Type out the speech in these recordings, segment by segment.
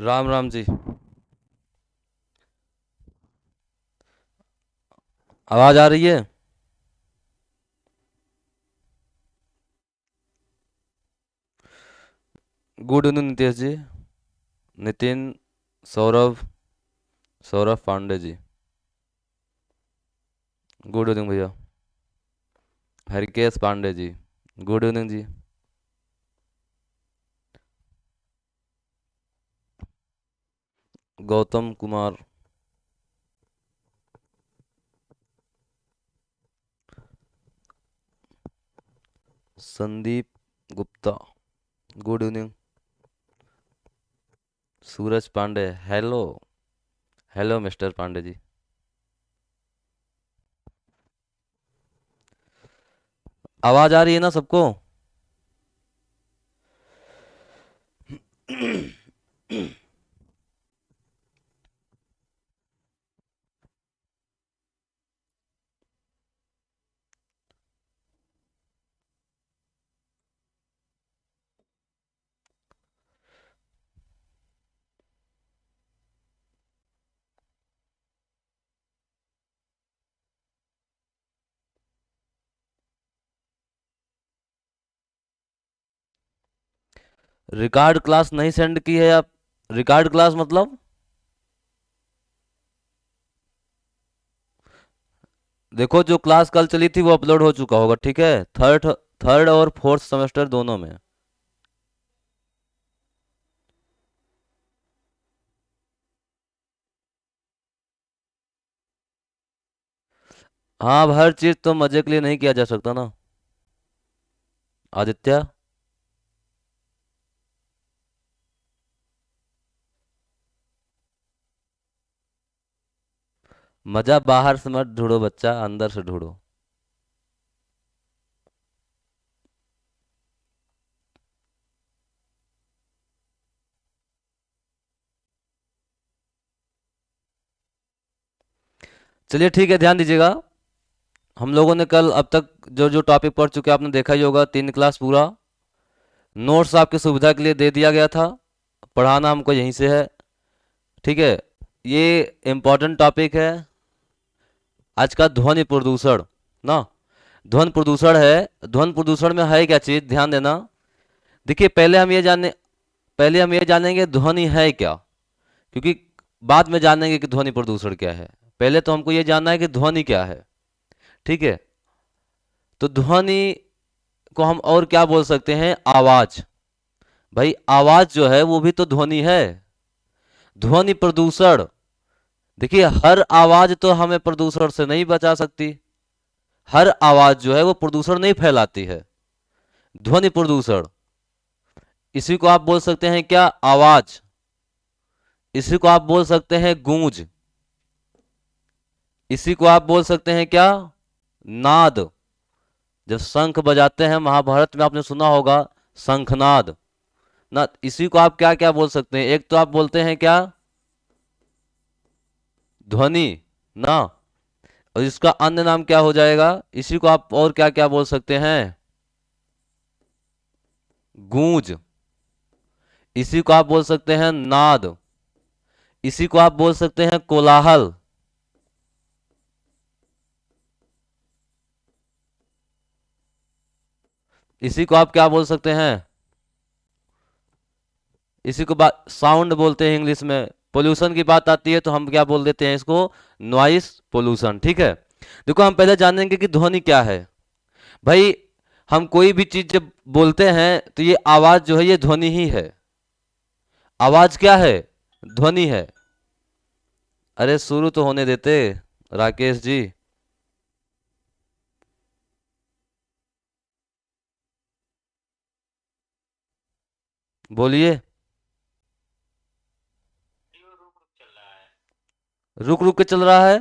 राम राम जी। आवाज आ रही है? Good evening Nitesh ji. Nitin. Saurabh. Saurabh Pandey ji. Good evening भैया। हरिकेश पांडे जी। गुड इवनिंग जी। Gautam Kumar. Sandeep Gupta. Good evening. Suraj Pandey. Hello. Hello mister Pandey ji. आवाज आ रही है ना सबको? रिकॉर्ड क्लास नहीं सेंड की है आप? रिकॉर्ड क्लास मतलब? देखो, जो क्लास कल चली थी वो अपलोड हो चुका होगा, ठीक है। थर्ड थर्ड और फोर्थ सेमेस्टर दोनों में। हाँ, अब हर चीज तो मजे के लिए नहीं किया जा सकता ना। आदित्य। मजा बाहर से मत ढूंढो बच्चा, अंदर से ढूंढो। चलिए ठीक है, ध्यान दीजिएगा। हम लोगों ने कल अब तक जो जो टॉपिक पढ़ चुके हैं आपने देखा ही होगा, 3 क्लास पूरा। नोट्स आपकी सुविधा के लिए दे दिया गया था। पढ़ाना हमको यहीं से है। ठीक है। ये इम्पोर्टेंट टॉपिक है आज का, ध्वनि प्रदूषण ना। ध्वनि प्रदूषण है। ध्वनि प्रदूषण में है क्या चीज, ध्यान देना। देखिए, पहले हम ये जानेंगे ध्वनि है क्या, क्योंकि बाद में जानेंगे कि ध्वनि प्रदूषण क्या है। पहले तो हमको ये जानना है कि ध्वनि क्या है। ठीक है। तो ध्वनि को हम और क्या बोल सकते हैं? आवाज। भाई, आवाज जो है वो भी तो ध्वनि है। ध्वनि प्रदूषण। देखिए, हर आवाज तो हमें प्रदूषण से नहीं बचा सकती। हर आवाज जो है वो प्रदूषण नहीं फैलाती है। ध्वनि प्रदूषण, इसी को आप बोल सकते हैं क्या? आवाज। इसी को आप बोल सकते हैं गूंज। इसी को आप बोल सकते हैं क्या? नाद। जब शंख बजाते हैं, महाभारत में आपने सुना होगा, शंखनाद ना। इसी को आप क्या क्या बोल सकते हैं? एक तो आप बोलते हैं क्या? ध्वनि ना। और इसका अन्य नाम क्या हो जाएगा? इसी को आप और क्या क्या बोल सकते हैं? गूंज। इसी को आप बोल सकते हैं नाद। इसी को आप बोल सकते हैं कोलाहल। इसी को आप क्या बोल सकते हैं? इसी को बात साउंड बोलते हैं इंग्लिश में। पोल्यूशन की बात आती है तो हम क्या बोल देते हैं इसको? Noise pollution. ठीक है। देखो, हम पहले जानेंगे कि ध्वनि क्या है। भाई, हम कोई भी चीज जब बोलते हैं तो ये आवाज जो है ये ध्वनि ही है। आवाज क्या है? ध्वनि है। अरे शुरू तो होने देते, राकेश जी। बोलिए। रुक रुक के चल रहा है।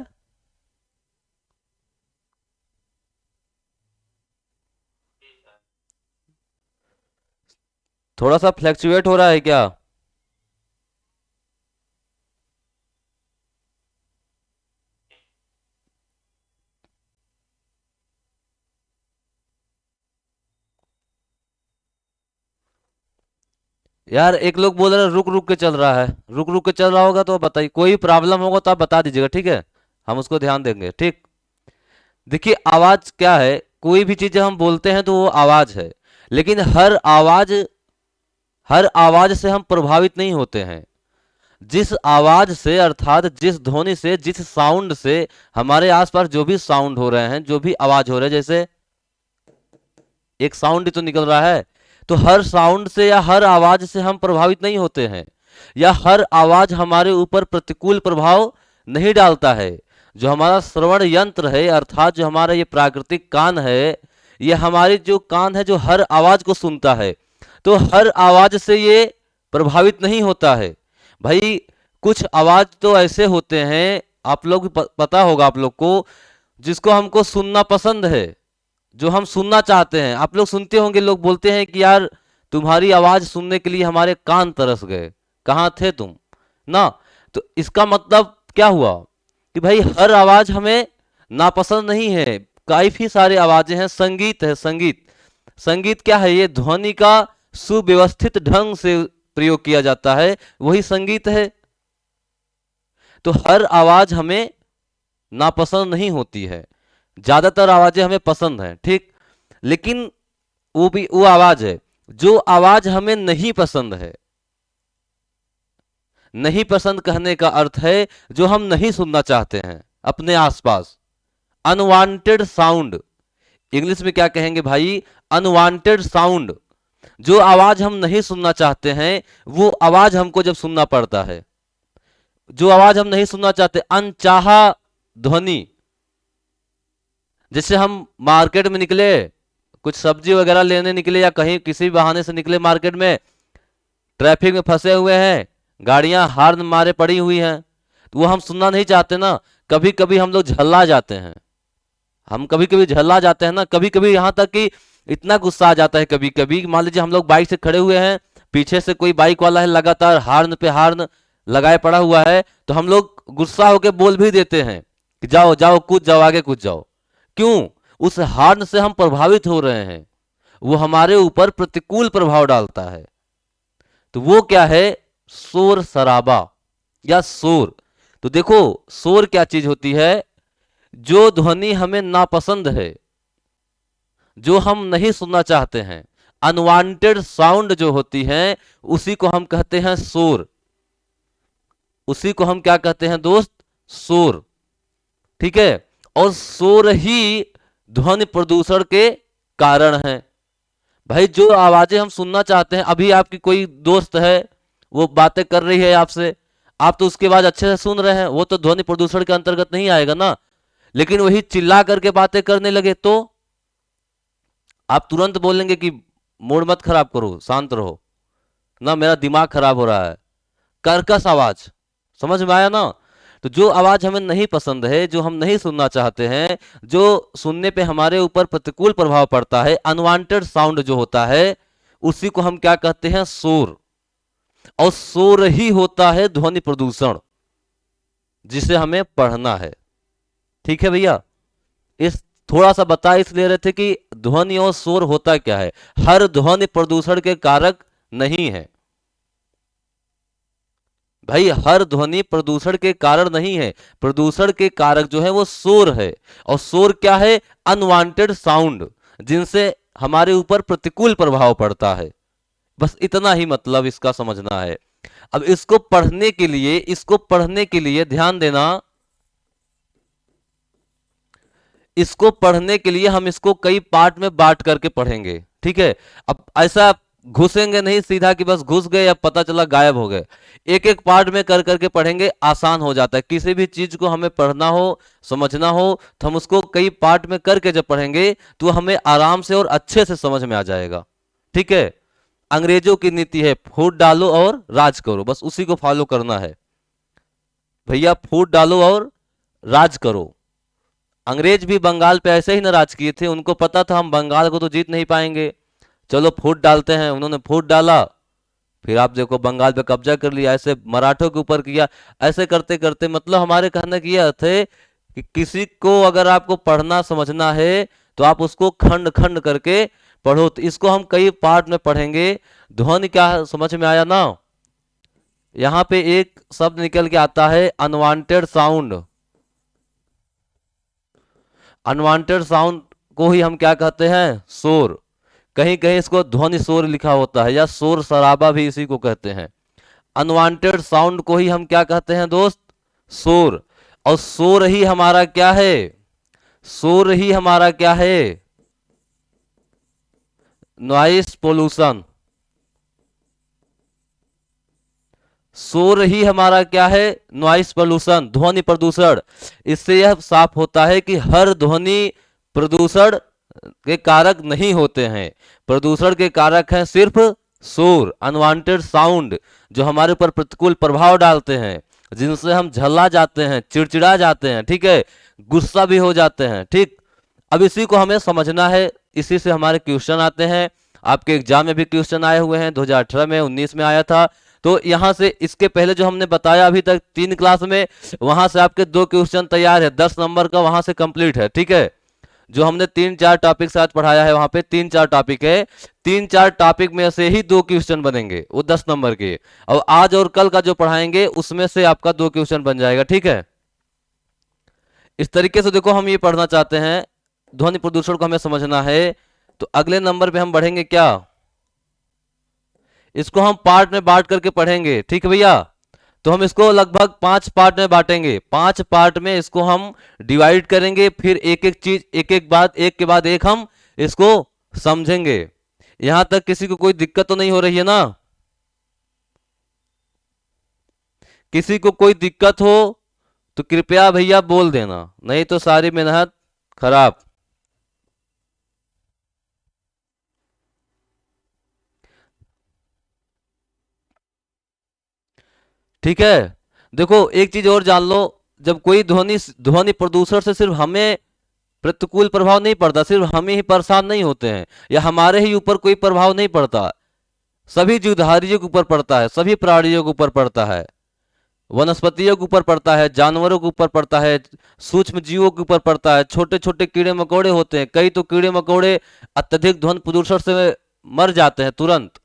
थोड़ा सा फ्लैक्चुएट हो रहा है क्या? यार एक लोग बोल रहे हैं रुक रुक के चल रहा है, रुक रुक के चल रहा होगा तो बताइए, कोई प्रॉब्लम होगा तो आप बता दीजिएगा, ठीक है, हम उसको ध्यान देंगे, ठीक। देखिए आवाज क्या है, कोई भी चीज जब हम बोलते हैं तो वो आवाज है, लेकिन हर आवाज से हम प्रभावित नहीं होते हैं। जिस आवाज से अर्थात जिस ध्वनि से, जिस साउंड से हमारे आसपास जो भी साउंड हो रहे हैं, जो भी आवाज हो रहे हैं, जैसे एक साउंड ही तो निकल रहा है, तो हर साउंड से या हर आवाज से हम प्रभावित नहीं होते हैं, या हर आवाज हमारे ऊपर प्रतिकूल प्रभाव नहीं डालता है। जो हमारा श्रवण यंत्र है, अर्थात जो हमारा ये प्राकृतिक कान है, ये हमारी जो कान है जो हर आवाज को सुनता है, तो हर आवाज से ये प्रभावित नहीं होता है। भाई कुछ आवाज तो ऐसे होते हैं, आप लोग भी पता होगा आप लोग को, जिसको हमको सुनना पसंद है, जो हम सुनना चाहते हैं। आप लोग सुनते होंगे, लोग बोलते हैं कि यार तुम्हारी आवाज सुनने के लिए हमारे कान तरस गए, कहाँ थे तुम ना। तो इसका मतलब क्या हुआ कि भाई हर आवाज हमें नापसंद नहीं है, काफी सारी आवाजें हैं। संगीत है, संगीत, संगीत क्या है, ये ध्वनि का सुव्यवस्थित ढंग से प्रयोग किया जाता है, वही संगीत है। तो हर आवाज हमें नापसंद नहीं होती है, ज्यादातर आवाजें हमें पसंद हैं, ठीक। लेकिन वो भी वो आवाज है, जो आवाज हमें नहीं पसंद है, नहीं पसंद कहने का अर्थ है जो हम नहीं सुनना चाहते हैं अपने आसपास, अनवांटेड साउंड। इंग्लिश में क्या कहेंगे भाई, अनवांटेड साउंड। जो आवाज हम नहीं सुनना चाहते हैं, वो आवाज हमको जब सुनना पड़ता है, जो आवाज हम नहीं सुनना चाहते, अनचाहा ध्वनि। जैसे हम मार्केट में निकले, कुछ सब्जी वगैरह लेने निकले, या कहीं किसी बहाने से निकले मार्केट में, ट्रैफिक में फंसे हुए हैं, गाड़ियां हार्न मारे पड़ी हुई हैं, तो वो हम सुनना नहीं चाहते ना। कभी कभी हम लोग झल्ला जाते हैं, हम कभी कभी झल्ला जाते हैं ना, कभी कभी यहाँ तक कि इतना गुस्सा आ जाता है कभी कभी। मान लीजिए हम लोग बाइक से खड़े हुए हैं, पीछे से कोई बाइक वाला है लगातार हार्न पे हार्न लगाए पड़ा हुआ है, तो हम लोग गुस्सा होकर बोल भी देते हैं कि जाओ जाओ कूद जाओ, आगे कूद जाओ। क्यों? उस हार्न से हम प्रभावित हो रहे हैं, वो हमारे ऊपर प्रतिकूल प्रभाव डालता है। तो वो क्या है, शोर शराबा या शोर। तो देखो शोर क्या चीज होती है, जो ध्वनि हमें नापसंद है, जो हम नहीं सुनना चाहते हैं, अनवांटेड साउंड जो होती है, उसी को हम कहते हैं शोर। उसी को हम क्या कहते हैं दोस्त, शोर, ठीक है। और शोर ही ध्वनि प्रदूषण के कारण है। भाई जो आवाजें हम सुनना चाहते हैं, अभी आपकी कोई दोस्त है, वो बातें कर रही है आपसे, आप तो उसके बाद अच्छे से सुन रहे हैं, वो तो ध्वनि प्रदूषण के अंतर्गत नहीं आएगा ना। लेकिन वही चिल्ला करके बातें करने लगे तो आप तुरंत बोलेंगे कि मूड मत खराब करो, शांत रहो ना, मेरा दिमाग खराब हो रहा है। कर्कश आवाज, समझ में आया ना। तो जो आवाज हमें नहीं पसंद है, जो हम नहीं सुनना चाहते हैं, जो सुनने पे हमारे ऊपर प्रतिकूल प्रभाव पड़ता है, अनवांटेड साउंड जो होता है, उसी को हम क्या कहते हैं, शोर। और शोर ही होता है ध्वनि प्रदूषण, जिसे हमें पढ़ना है, ठीक है भैया। इस थोड़ा सा बता इसलिए रहे थे कि ध्वनि और शोर होता क्या है। हर ध्वनि प्रदूषण के कारक नहीं है भाई, हर ध्वनि प्रदूषण के कारण नहीं है। प्रदूषण के कारक जो है वो शोर है। और शोर क्या है, अनवांटेड साउंड, जिनसे हमारे ऊपर प्रतिकूल प्रभाव पड़ता है। बस इतना ही मतलब इसका समझना है। अब इसको पढ़ने के लिए, इसको पढ़ने के लिए ध्यान देना, इसको पढ़ने के लिए हम इसको कई पार्ट में बांट करके पढ़ेंगे, ठीक है। अब ऐसा घुसेंगे नहीं सीधा कि बस घुस गए अब पता चला गायब हो गए। एक एक पार्ट में कर करके पढ़ेंगे, आसान हो जाता है। किसी भी चीज को हमें पढ़ना हो, समझना हो, तो हम उसको कई पार्ट में करके जब पढ़ेंगे तो हमें आराम से और अच्छे से समझ में आ जाएगा, ठीक है। अंग्रेजों की नीति है फूट डालो और राज करो, बस उसी को फॉलो करना है भैया। फूट डालो और राज करो। अंग्रेज भी बंगाल पे ऐसे ही न राज किए थे, उनको पता था हम बंगाल को तो जीत नहीं पाएंगे, चलो फूट डालते हैं। उन्होंने फूट डाला, फिर आप देखो बंगाल पे कब्जा कर लिया, ऐसे मराठों के ऊपर किया। ऐसे करते करते मतलब हमारे कहने की यह अर्थ है कि किसी को अगर आपको पढ़ना समझना है तो आप उसको खंड खंड करके पढ़ो। तो इसको हम कई पार्ट में पढ़ेंगे। ध्वनि क्या है समझ में आया ना। यहां पे एक शब्द निकल के आता है अनवांटेड साउंड। अनवांटेड साउंड को ही हम क्या कहते हैं, शोर। कहीं कहीं इसको ध्वनि शोर लिखा होता है या शोर शराबा भी इसी को कहते हैं। अनवांटेड साउंड को ही हम क्या कहते हैं दोस्त, शोर। और शोर ही हमारा क्या है, शोर ही हमारा क्या है, नॉइस पोल्यूशन। शोर ही हमारा क्या है, नॉइस पोल्यूशन, ध्वनि प्रदूषण। इससे यह साफ होता है कि हर ध्वनि प्रदूषण के कारक नहीं होते हैं। प्रदूषण के कारक हैं सिर्फ शोर, अनवांटेड साउंड, जो हमारे ऊपर प्रतिकूल प्रभाव डालते हैं, जिनसे हम झल्ला जाते हैं, चिड़चिड़ा जाते हैं, ठीक है, गुस्सा भी हो जाते हैं। ठीक, अब इसी को हमें समझना है। इसी से हमारे क्वेश्चन आते हैं। आपके एग्जाम में भी क्वेश्चन आए हुए हैं, 2018 में, 19 में आया था। तो यहां से इसके पहले जो हमने बताया अभी तक 3 क्लास में, वहां से आपके 2 क्वेश्चन तैयार है, 10 नंबर का वहां से कंप्लीट है। ठीक है, जो हमने 3-4 टॉपिक साथ पढ़ाया है, वहां पे 3-4 टॉपिक है, 3-4 टॉपिक में से ही 2 क्वेश्चन बनेंगे, वो 10 नंबर के। और आज और कल का जो पढ़ाएंगे उसमें से आपका 2 क्वेश्चन बन जाएगा। ठीक है, इस तरीके से देखो हम ये पढ़ना चाहते हैं, ध्वनि प्रदूषण को हमें समझना है। तो अगले नंबर पे हम बढ़ेंगे क्या, इसको हम पार्ट में बांट करके पढ़ेंगे। ठीक है भैया, तो हम इसको लगभग 5 पार्ट में बांटेंगे। 5 पार्ट में इसको हम डिवाइड करेंगे, फिर एक एक चीज, एक एक बात, एक के बाद एक हम इसको समझेंगे। यहां तक किसी को कोई दिक्कत तो नहीं हो रही है ना, किसी को कोई दिक्कत हो तो कृपया भैया बोल देना, नहीं तो सारी मेहनत खराब। ठीक है, देखो एक चीज और जान लो, जब कोई ध्वनि ध्वनि प्रदूषण से सिर्फ हमें प्रतिकूल प्रभाव नहीं पड़ता, सिर्फ हम ही परेशान नहीं होते हैं, या हमारे ही ऊपर कोई प्रभाव नहीं पड़ता, सभी जीवधारियों के ऊपर पड़ता है, सभी प्राणियों के ऊपर पड़ता है, वनस्पतियों के ऊपर पड़ता है, जानवरों के ऊपर पड़ता है, सूक्ष्म जीवों के ऊपर पड़ता है, छोटे छोटे कीड़े मकोड़े होते हैं, कई तो कीड़े मकोड़े अत्यधिक ध्वनि प्रदूषण से मर जाते हैं तुरंत।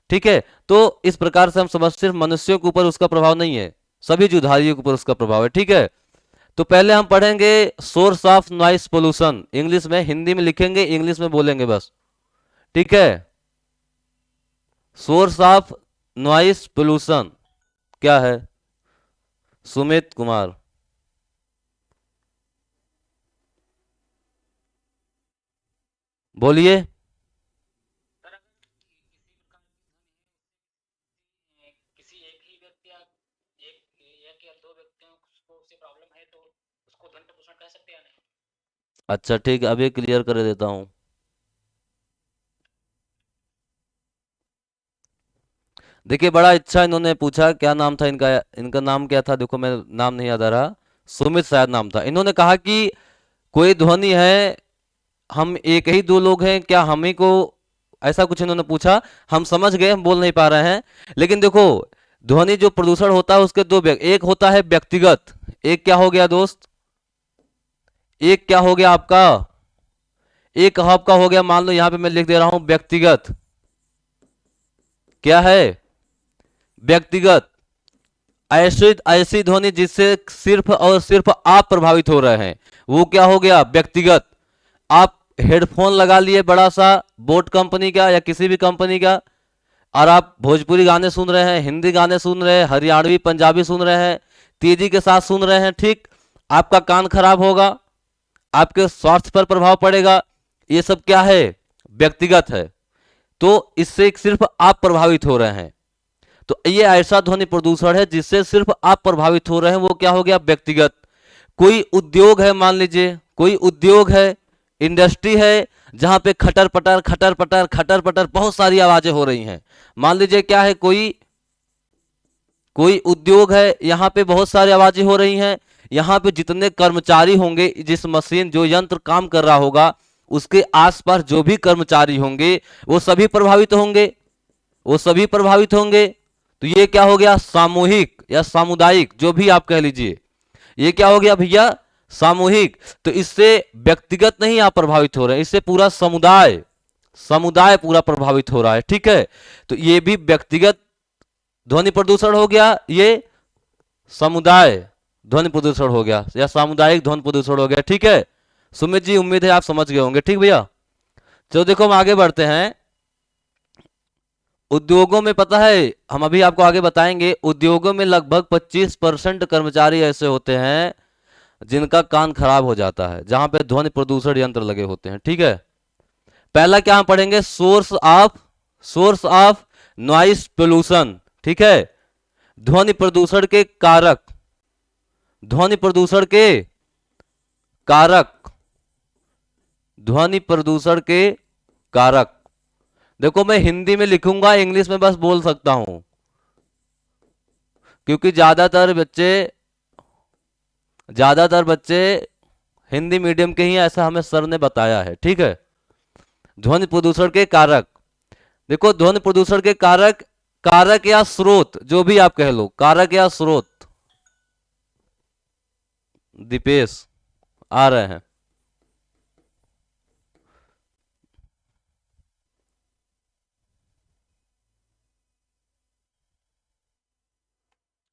ठीक है, तो इस प्रकार से हम समझ, सिर्फ मनुष्यों के ऊपर उसका प्रभाव नहीं है, सभी जीवधारियों के ऊपर उसका प्रभाव है। ठीक है, तो पहले हम पढ़ेंगे source of noise pollution, English में, हिंदी में लिखेंगे, इंग्लिश में बोलेंगे बस। ठीक है, सोर्स ऑफ नॉइस पोल्यूशन क्या है, सुमित कुमार। बोलिए। किसी एक ही व्यक्ति या एक या दो व्यक्तियों को उससे प्रॉब्लम है तो उसको ध्वनि प्रदूषण कह सकते हैं या नहीं। अच्छा ठीक है, अभी क्लियर कर देता हूँ। देखिए बड़ा अच्छा इन्होंने पूछा, क्या नाम था इनका, इनका नाम क्या था, देखो मैं नाम नहीं याद आ रहा, सुमित शायद नाम था। इन्होंने कहा कि कोई ध्वनि है, हम एक ही दो लोग हैं क्या, हम ही को, ऐसा कुछ इन्होंने पूछा। हम समझ गए, हम बोल नहीं पा रहे हैं, लेकिन देखो ध्वनि जो प्रदूषण होता है उसके दो एक होता है व्यक्तिगत, एक क्या हो गया दोस्त, एक क्या हो गया आपका, एक आपका हो गया, मान लो यहां पे मैं लिख दे रहा हूं व्यक्तिगत, क्या है व्यक्तिगत, ऐसी ऐसी ध्वनि जिससे सिर्फ और सिर्फ आप प्रभावित हो रहे हैं, वो क्या हो गया व्यक्तिगत। आप हेडफोन लगा लिए बड़ा सा, बोट कंपनी का या किसी भी कंपनी का, और आप भोजपुरी गाने सुन रहे हैं, हिंदी गाने सुन रहे हैं, हरियाणवी पंजाबी सुन रहे हैं, तेजी के साथ सुन रहे हैं, ठीक, आपका कान खराब होगा, आपके स्वास्थ्य पर प्रभाव पड़ेगा। ये सब क्या है, व्यक्तिगत है, तो इससे सिर्फ आप प्रभावित हो रहे हैं। तो ये ऐसा ध्वनि प्रदूषण है जिससे सिर्फ आप प्रभावित हो रहे हैं, वो क्या हो गया व्यक्तिगत। कोई उद्योग है, मान लीजिए कोई उद्योग है, इंडस्ट्री है, जहां पे खटर पटर खटर पटर खटर पटर बहुत सारी आवाजें हो रही हैं। मान लीजिए क्या है, कोई कोई उद्योग है, यहाँ पे बहुत सारी आवाजें हो रही हैं, यहाँ पे जितने कर्मचारी होंगे, जिस मशीन जो यंत्र काम कर रहा होगा, उसके आसपास जो भी कर्मचारी होंगे वो सभी प्रभावित होंगे, वो सभी प्रभावित होंगे। तो ये क्या हो गया, सामूहिक या सामुदायिक, जो भी आप कह लीजिए, ये क्या हो गया भैया, सामूहिक। तो इससे व्यक्तिगत नहीं आप प्रभावित हो रहे हैं, इससे पूरा समुदाय, समुदाय पूरा प्रभावित हो रहा है, ठीक है। तो ये भी व्यक्तिगत ध्वनि प्रदूषण हो गया, ये समुदाय ध्वनि प्रदूषण हो गया या सामुदायिक ध्वनि प्रदूषण हो गया, ठीक है। सुमित जी उम्मीद है आप समझ गए होंगे, ठीक भैया। चलो देखो हम आगे बढ़ते हैं। उद्योगों में पता है, हम अभी आपको आगे बताएंगे, उद्योगों में लगभग 25% कर्मचारी ऐसे होते हैं जिनका कान खराब हो जाता है, जहां पे ध्वनि प्रदूषण यंत्र लगे होते हैं, ठीक है। पहला क्या हम पढ़ेंगे, सोर्स ऑफ नॉइस पोल्यूशन, ठीक है। ध्वनि प्रदूषण के कारक, ध्वनि प्रदूषण के कारक, ध्वनि प्रदूषण के कारक। देखो मैं हिंदी में लिखूंगा, इंग्लिश में बस बोल सकता हूं, क्योंकि ज्यादातर बच्चे हिंदी मीडियम के ही, ऐसा हमें सर ने बताया है, ठीक है। ध्वनि प्रदूषण के कारक, देखो ध्वनि प्रदूषण के कारक, कारक या स्रोत, जो भी आप कह लो, कारक या स्रोत। दीपेश आ रहे हैं।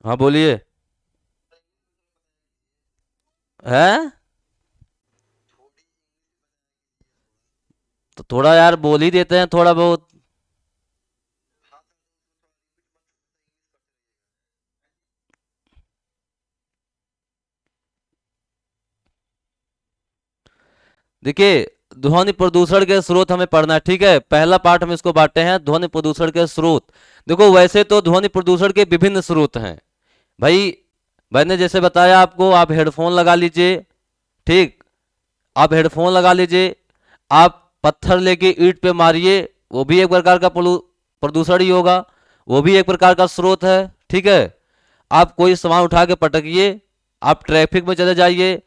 हाँ बोलिए। है तो थोड़ा यार बोल ही देते हैं थोड़ा बहुत। देखिए ध्वनि प्रदूषण के स्रोत हमें पढ़ना है, ठीक है। पहला पार्ट हम इसको बांटे हैं, ध्वनि प्रदूषण के स्रोत। देखो वैसे तो ध्वनि प्रदूषण के विभिन्न स्रोत हैं भाई। मैंने जैसे बताया आपको, आप हेडफोन लगा लीजिए, ठीक। आप हेडफोन लगा लीजिए, आप पत्थर लेके ईंट पे मारिए, वो भी एक प्रकार का प्रदूषण ही होगा, वो भी एक प्रकार का स्रोत है, ठीक है। आप कोई सामान उठा के पटकिए, आप ट्रैफिक में चले जाइए,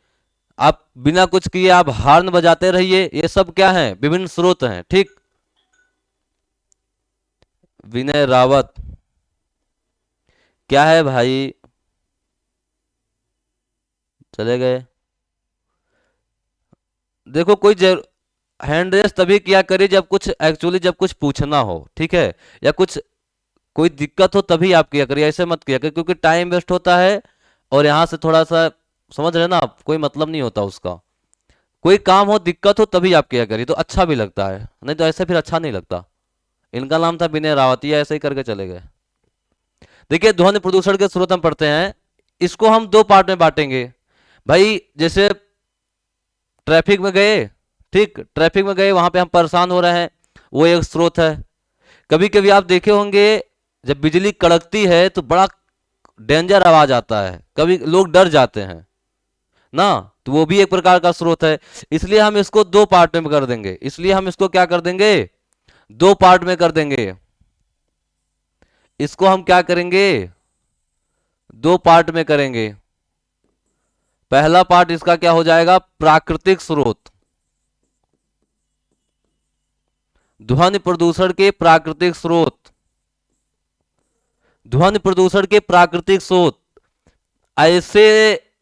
आप बिना कुछ किए आप हॉर्न बजाते रहिए, ये सब क्या है, विभिन्न स्रोत हैं, ठीक। विनय रावत क्या है भाई, चले गए। देखो कोई हैंड रेस तभी किया करिए जब कुछ एक्चुअली जब कुछ पूछना हो, ठीक है, या कुछ कोई दिक्कत हो तभी आप किया करिए, ऐसे मत किया करिए, क्योंकि टाइम वेस्ट होता है। और यहाँ से थोड़ा सा समझ रहे ना आप, कोई मतलब नहीं होता उसका। कोई काम हो, दिक्कत हो तभी आप किया करिए, तो अच्छा भी लगता है, नहीं तो ऐसे फिर अच्छा नहीं लगता। इनका नाम था विनय रावत, ये ऐसे ही करके चले गए। देखिए ध्वनि प्रदूषण के स्रोत हम पढ़ते हैं, इसको हम दो पार्ट में बांटेंगे भाई। जैसे ट्रैफिक में गए, ठीक, ट्रैफिक में गए, वहां पे हम परेशान हो रहे हैं, वो एक स्रोत है। कभी कभी आप देखे होंगे जब बिजली कड़कती है तो बड़ा डेंजर आवाज आता है, कभी लोग डर जाते हैं ना, तो वो भी एक प्रकार का स्रोत है। इसलिए हम इसको दो पार्ट में कर देंगे, इसलिए हम इसको क्या कर देंगे, दो पार्ट में कर देंगे। इसको हम क्या करेंगे, दो पार्ट में करेंगे। पहला पार्ट इसका क्या हो जाएगा, प्राकृतिक स्रोत, ध्वनि प्रदूषण के प्राकृतिक स्रोत, ध्वनि प्रदूषण के प्राकृतिक स्रोत। ऐसे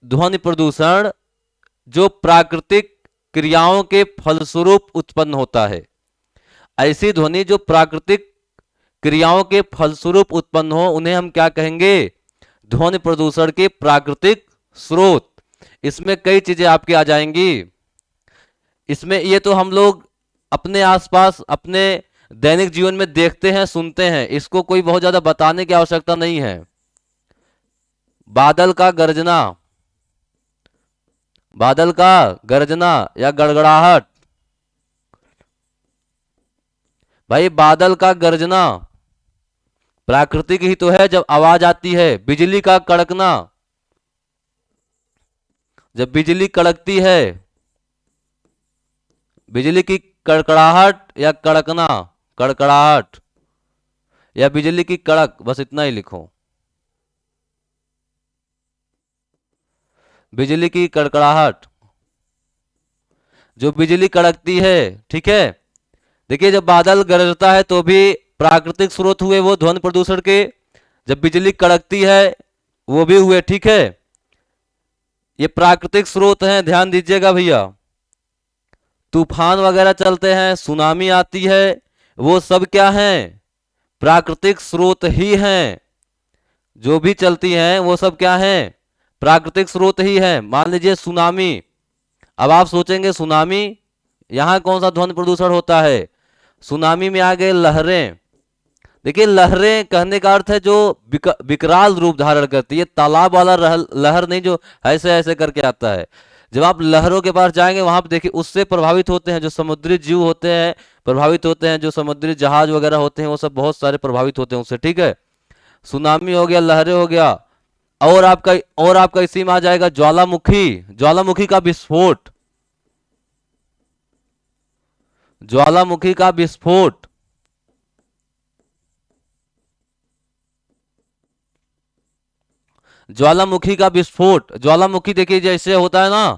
ध्वनि प्रदूषण जो प्राकृतिक क्रियाओं के फलस्वरूप उत्पन्न होता है, ऐसी ध्वनि जो प्राकृतिक क्रियाओं के फलस्वरूप उत्पन्न हो, उन्हें हम क्या कहेंगे, ध्वनि प्रदूषण के प्राकृतिक स्रोत। इसमें कई चीजें आपकी आ जाएंगी। इसमें ये तो हम लोग अपने आसपास अपने दैनिक जीवन में देखते हैं, सुनते हैं, इसको कोई बहुत ज्यादा बताने की आवश्यकता नहीं है। बादल का गरजना, बादल का गरजना या गड़गड़ाहट, भाई बादल का गरजना प्राकृतिक ही तो है। जब आवाज आती है, बिजली का कड़कना, जब बिजली कड़कती है, बिजली की कड़कड़ाहट या कड़कना, कड़कड़ाहट या बिजली की कड़क, बस इतना ही लिखो, बिजली की कड़कड़ाहट, जो बिजली कड़कती है, ठीक है। देखिए जब बादल गरजता है तो भी प्राकृतिक स्रोत हुए वो ध्वनि प्रदूषण के, जब बिजली कड़कती है वो भी हुए, ठीक है। ये प्राकृतिक स्रोत हैं, ध्यान दीजिएगा भैया। तूफान वगैरह चलते हैं, सुनामी आती है, वो सब क्या हैं? प्राकृतिक स्रोत ही हैं। जो भी चलती हैं वो सब क्या हैं? प्राकृतिक स्रोत ही हैं। मान लीजिए सुनामी। अब आप सोचेंगे सुनामी, यहां कौन सा ध्वनि प्रदूषण होता है? सुनामी में आ गए लहरें। देखिए लहरें कहने का अर्थ है जो विकराल रूप धारण करती है, तालाब वाला लहर नहीं जो ऐसे ऐसे करके आता है। जब आप लहरों के पास जाएंगे वहां पर देखिए उससे प्रभावित होते हैं जो समुद्री जीव होते हैं, प्रभावित होते हैं जो समुद्री जहाज वगैरह होते हैं, वो सब बहुत सारे प्रभावित होते हैं उससे। ठीक है, सुनामी हो गया, लहरें हो गया। और आपका इसी में आ जाएगा ज्वालामुखी। ज्वालामुखी का विस्फोट। ज्वालामुखी का विस्फोट। ज्वालामुखी का विस्फोट। ज्वालामुखी देखिए जैसे होता है ना,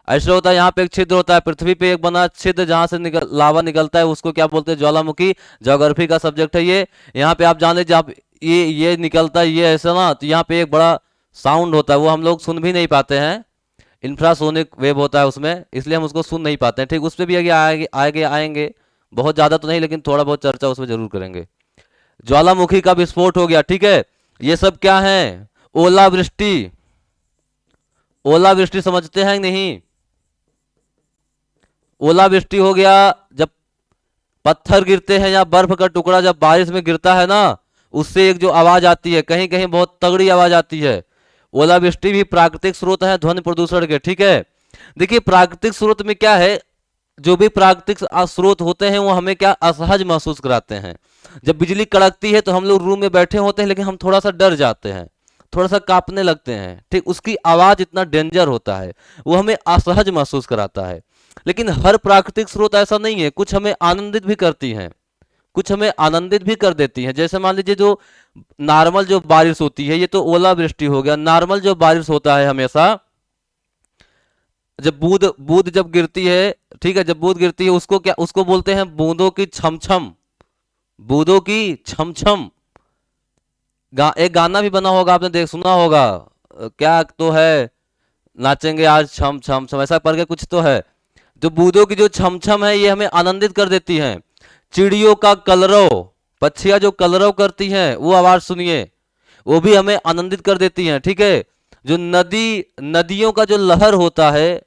ऐसे होता है, यहाँ पे एक छिद्र होता है, पृथ्वी पे एक बना छिद्र जहां से लावा निकलता है, उसको क्या बोलते हैं? ज्वालामुखी। ज्योग्राफी का सब्जेक्ट है ये। यहाँ पे आप जान लीजिए, आप ये निकलता है ये ऐसा ना, तो यहाँ पे एक बड़ा साउंड होता है, वो हम लोग सुन भी नहीं पाते हैं। इंफ्रासोनिक वेव होता है उसमें, इसलिए हम उसको सुन नहीं पाते हैं। ठीक, उस पर भी आगे आएंगे आएंगे आएंगे, बहुत ज्यादा तो नहीं लेकिन थोड़ा बहुत चर्चा उसमें जरूर करेंगे। ज्वालामुखी का विस्फोट हो गया। ठीक है, ये सब क्या है? ओलावृष्टि। ओलावृष्टि समझते हैं नहीं? ओलावृष्टि हो गया जब पत्थर गिरते हैं या बर्फ का टुकड़ा जब बारिश में गिरता है ना, उससे एक जो आवाज आती है, कहीं कहीं बहुत तगड़ी आवाज आती है। ओलावृष्टि भी प्राकृतिक स्रोत है ध्वनि प्रदूषण के। ठीक है, देखिए प्राकृतिक स्रोत में क्या है, जो भी प्राकृतिक स्रोत होते हैं वो हमें क्या असहज महसूस कराते हैं। जब बिजली कड़कती है तो हम लोग रूम में बैठे होते हैं लेकिन हम थोड़ा सा डर जाते हैं, थोड़ा सा कांपने लगते हैं। ठीक, उसकी आवाज इतना डेंजर होता है, वो हमें असहज महसूस कराता है। लेकिन हर प्राकृतिक स्रोत ऐसा नहीं है, कुछ हमें आनंदित भी करती हैं, कुछ हमें आनंदित भी कर देती हैं। जैसे मान लीजिए जो नॉर्मल जो बारिश होती है, ये तो ओलावृष्टि हो गया। नॉर्मल जो बारिश होता है हमेशा, जब बूंद बूंद जब गिरती है, ठीक है, जब बूंद गिरती है उसको क्या, उसको बोलते हैं बूंदों की छमछम। बूंदों की छमछम। एक गाना भी बना होगा, आपने देख सुना होगा, क्या तो है, नाचेंगे आज छम छम छम, ऐसा करके कुछ तो है। जो बूंदों की जो छमछम है ये हमें आनंदित कर देती हैं। चिड़ियों का कलरव, पक्षियां जो कलरव करती हैं वो आवाज सुनिए, वो भी हमें आनंदित कर देती हैं। ठीक है, जो नदियों का जो लहर होता है,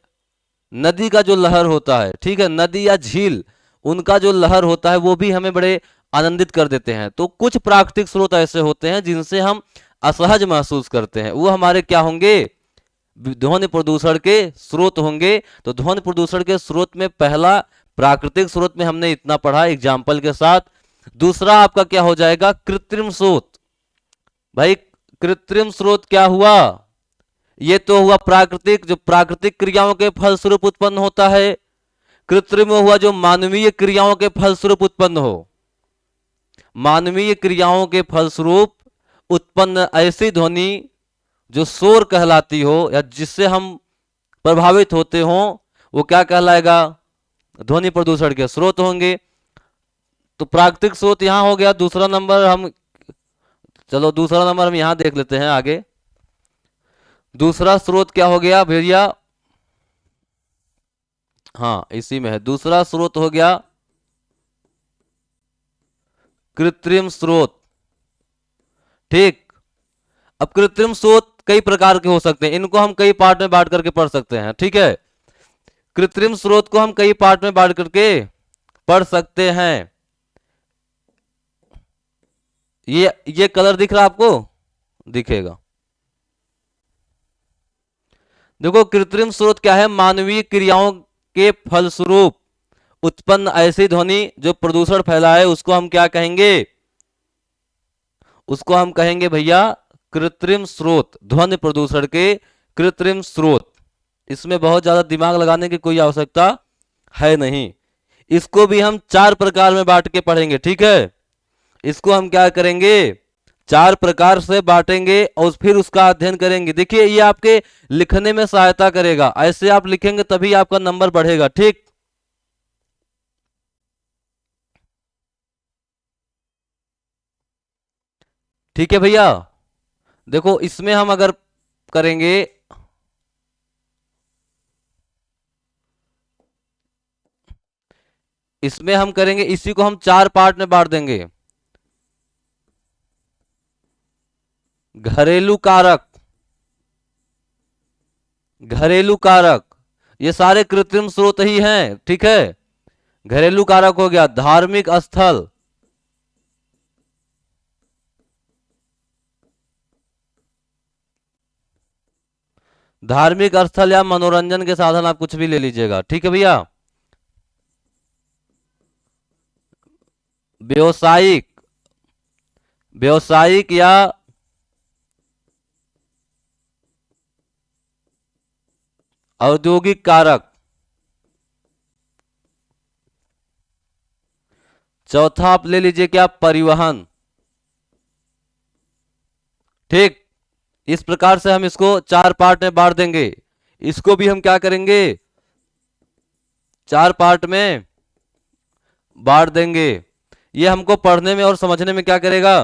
नदी का जो लहर होता है, ठीक है, नदी या झील, उनका जो लहर होता है वो भी हमें बड़े आनंदित कर देते हैं। तो कुछ प्राकृतिक स्रोत ऐसे होते हैं जिनसे हम असहज महसूस करते हैं, वो हमारे क्या होंगे? ध्वनि प्रदूषण के स्रोत होंगे। तो ध्वनि प्रदूषण के स्रोत में पहला प्राकृतिक स्रोत में हमने इतना पढ़ा एग्जाम्पल के साथ। दूसरा आपका क्या हो जाएगा? कृत्रिम स्रोत। भाई कृत्रिम स्रोत क्या हुआ? ये तो हुआ प्राकृतिक, जो प्राकृतिक क्रियाओं के फलस्वरूप उत्पन्न होता है। कृत्रिम हुआ जो मानवीय क्रियाओं के फलस्वरूप उत्पन्न हो। मानवीय क्रियाओं के फलस्वरूप उत्पन्न ऐसी ध्वनि जो शोर कहलाती हो या जिससे हम प्रभावित होते हो, वो क्या कहलाएगा? ध्वनि प्रदूषण के स्रोत होंगे। तो प्राकृतिक स्रोत यहां हो गया दूसरा नंबर। हम चलो दूसरा नंबर हम यहां देख लेते हैं आगे। दूसरा स्रोत क्या हो गया भैया? हाँ इसी में है, दूसरा स्रोत हो गया कृत्रिम स्रोत। ठीक, अब कृत्रिम स्रोत कई प्रकार के हो सकते हैं, इनको हम कई पार्ट में बांट करके पढ़ सकते हैं। ठीक है, कृत्रिम स्रोत को हम कई पार्ट में बांट करके पढ़ सकते हैं। ये कलर दिख रहा है आपको? दिखेगा। देखो कृत्रिम स्रोत क्या है? मानवीय क्रियाओं के फलस्वरूप उत्पन्न ऐसी ध्वनि जो प्रदूषण फैलाए, उसको हम क्या कहेंगे? उसको हम कहेंगे भैया कृत्रिम स्रोत। ध्वनि प्रदूषण के कृत्रिम स्रोत, इसमें बहुत ज्यादा दिमाग लगाने की कोई आवश्यकता है नहीं। इसको भी हम चार प्रकार में बांट के पढ़ेंगे। ठीक है, इसको हम क्या करेंगे? चार प्रकार से बांटेंगे और फिर उसका अध्ययन करेंगे। देखिए ये आपके लिखने में सहायता करेगा, ऐसे आप लिखेंगे तभी आपका नंबर बढ़ेगा। ठीक, ठीक है भैया। देखो इसमें हम अगर करेंगे, इसमें हम करेंगे, इसी को हम 4 पार्ट में बांट देंगे। घरेलू कारक, घरेलू कारक ये सारे कृत्रिम स्रोत ही हैं, ठीक है। घरेलू कारक हो गया। धार्मिक स्थल, धार्मिक स्थल या मनोरंजन के साधन आप कुछ भी ले लीजिएगा, ठीक है भैया। व्यवसायिक, व्यवसायिक या औद्योगिक कारक। चौथा आप ले लीजिए क्या, परिवहन, ठीक। इस प्रकार से हम इसको 4 पार्ट में बांट देंगे। इसको भी हम क्या करेंगे, 4 पार्ट में बांट देंगे। ये हमको पढ़ने में और समझने में क्या करेगा,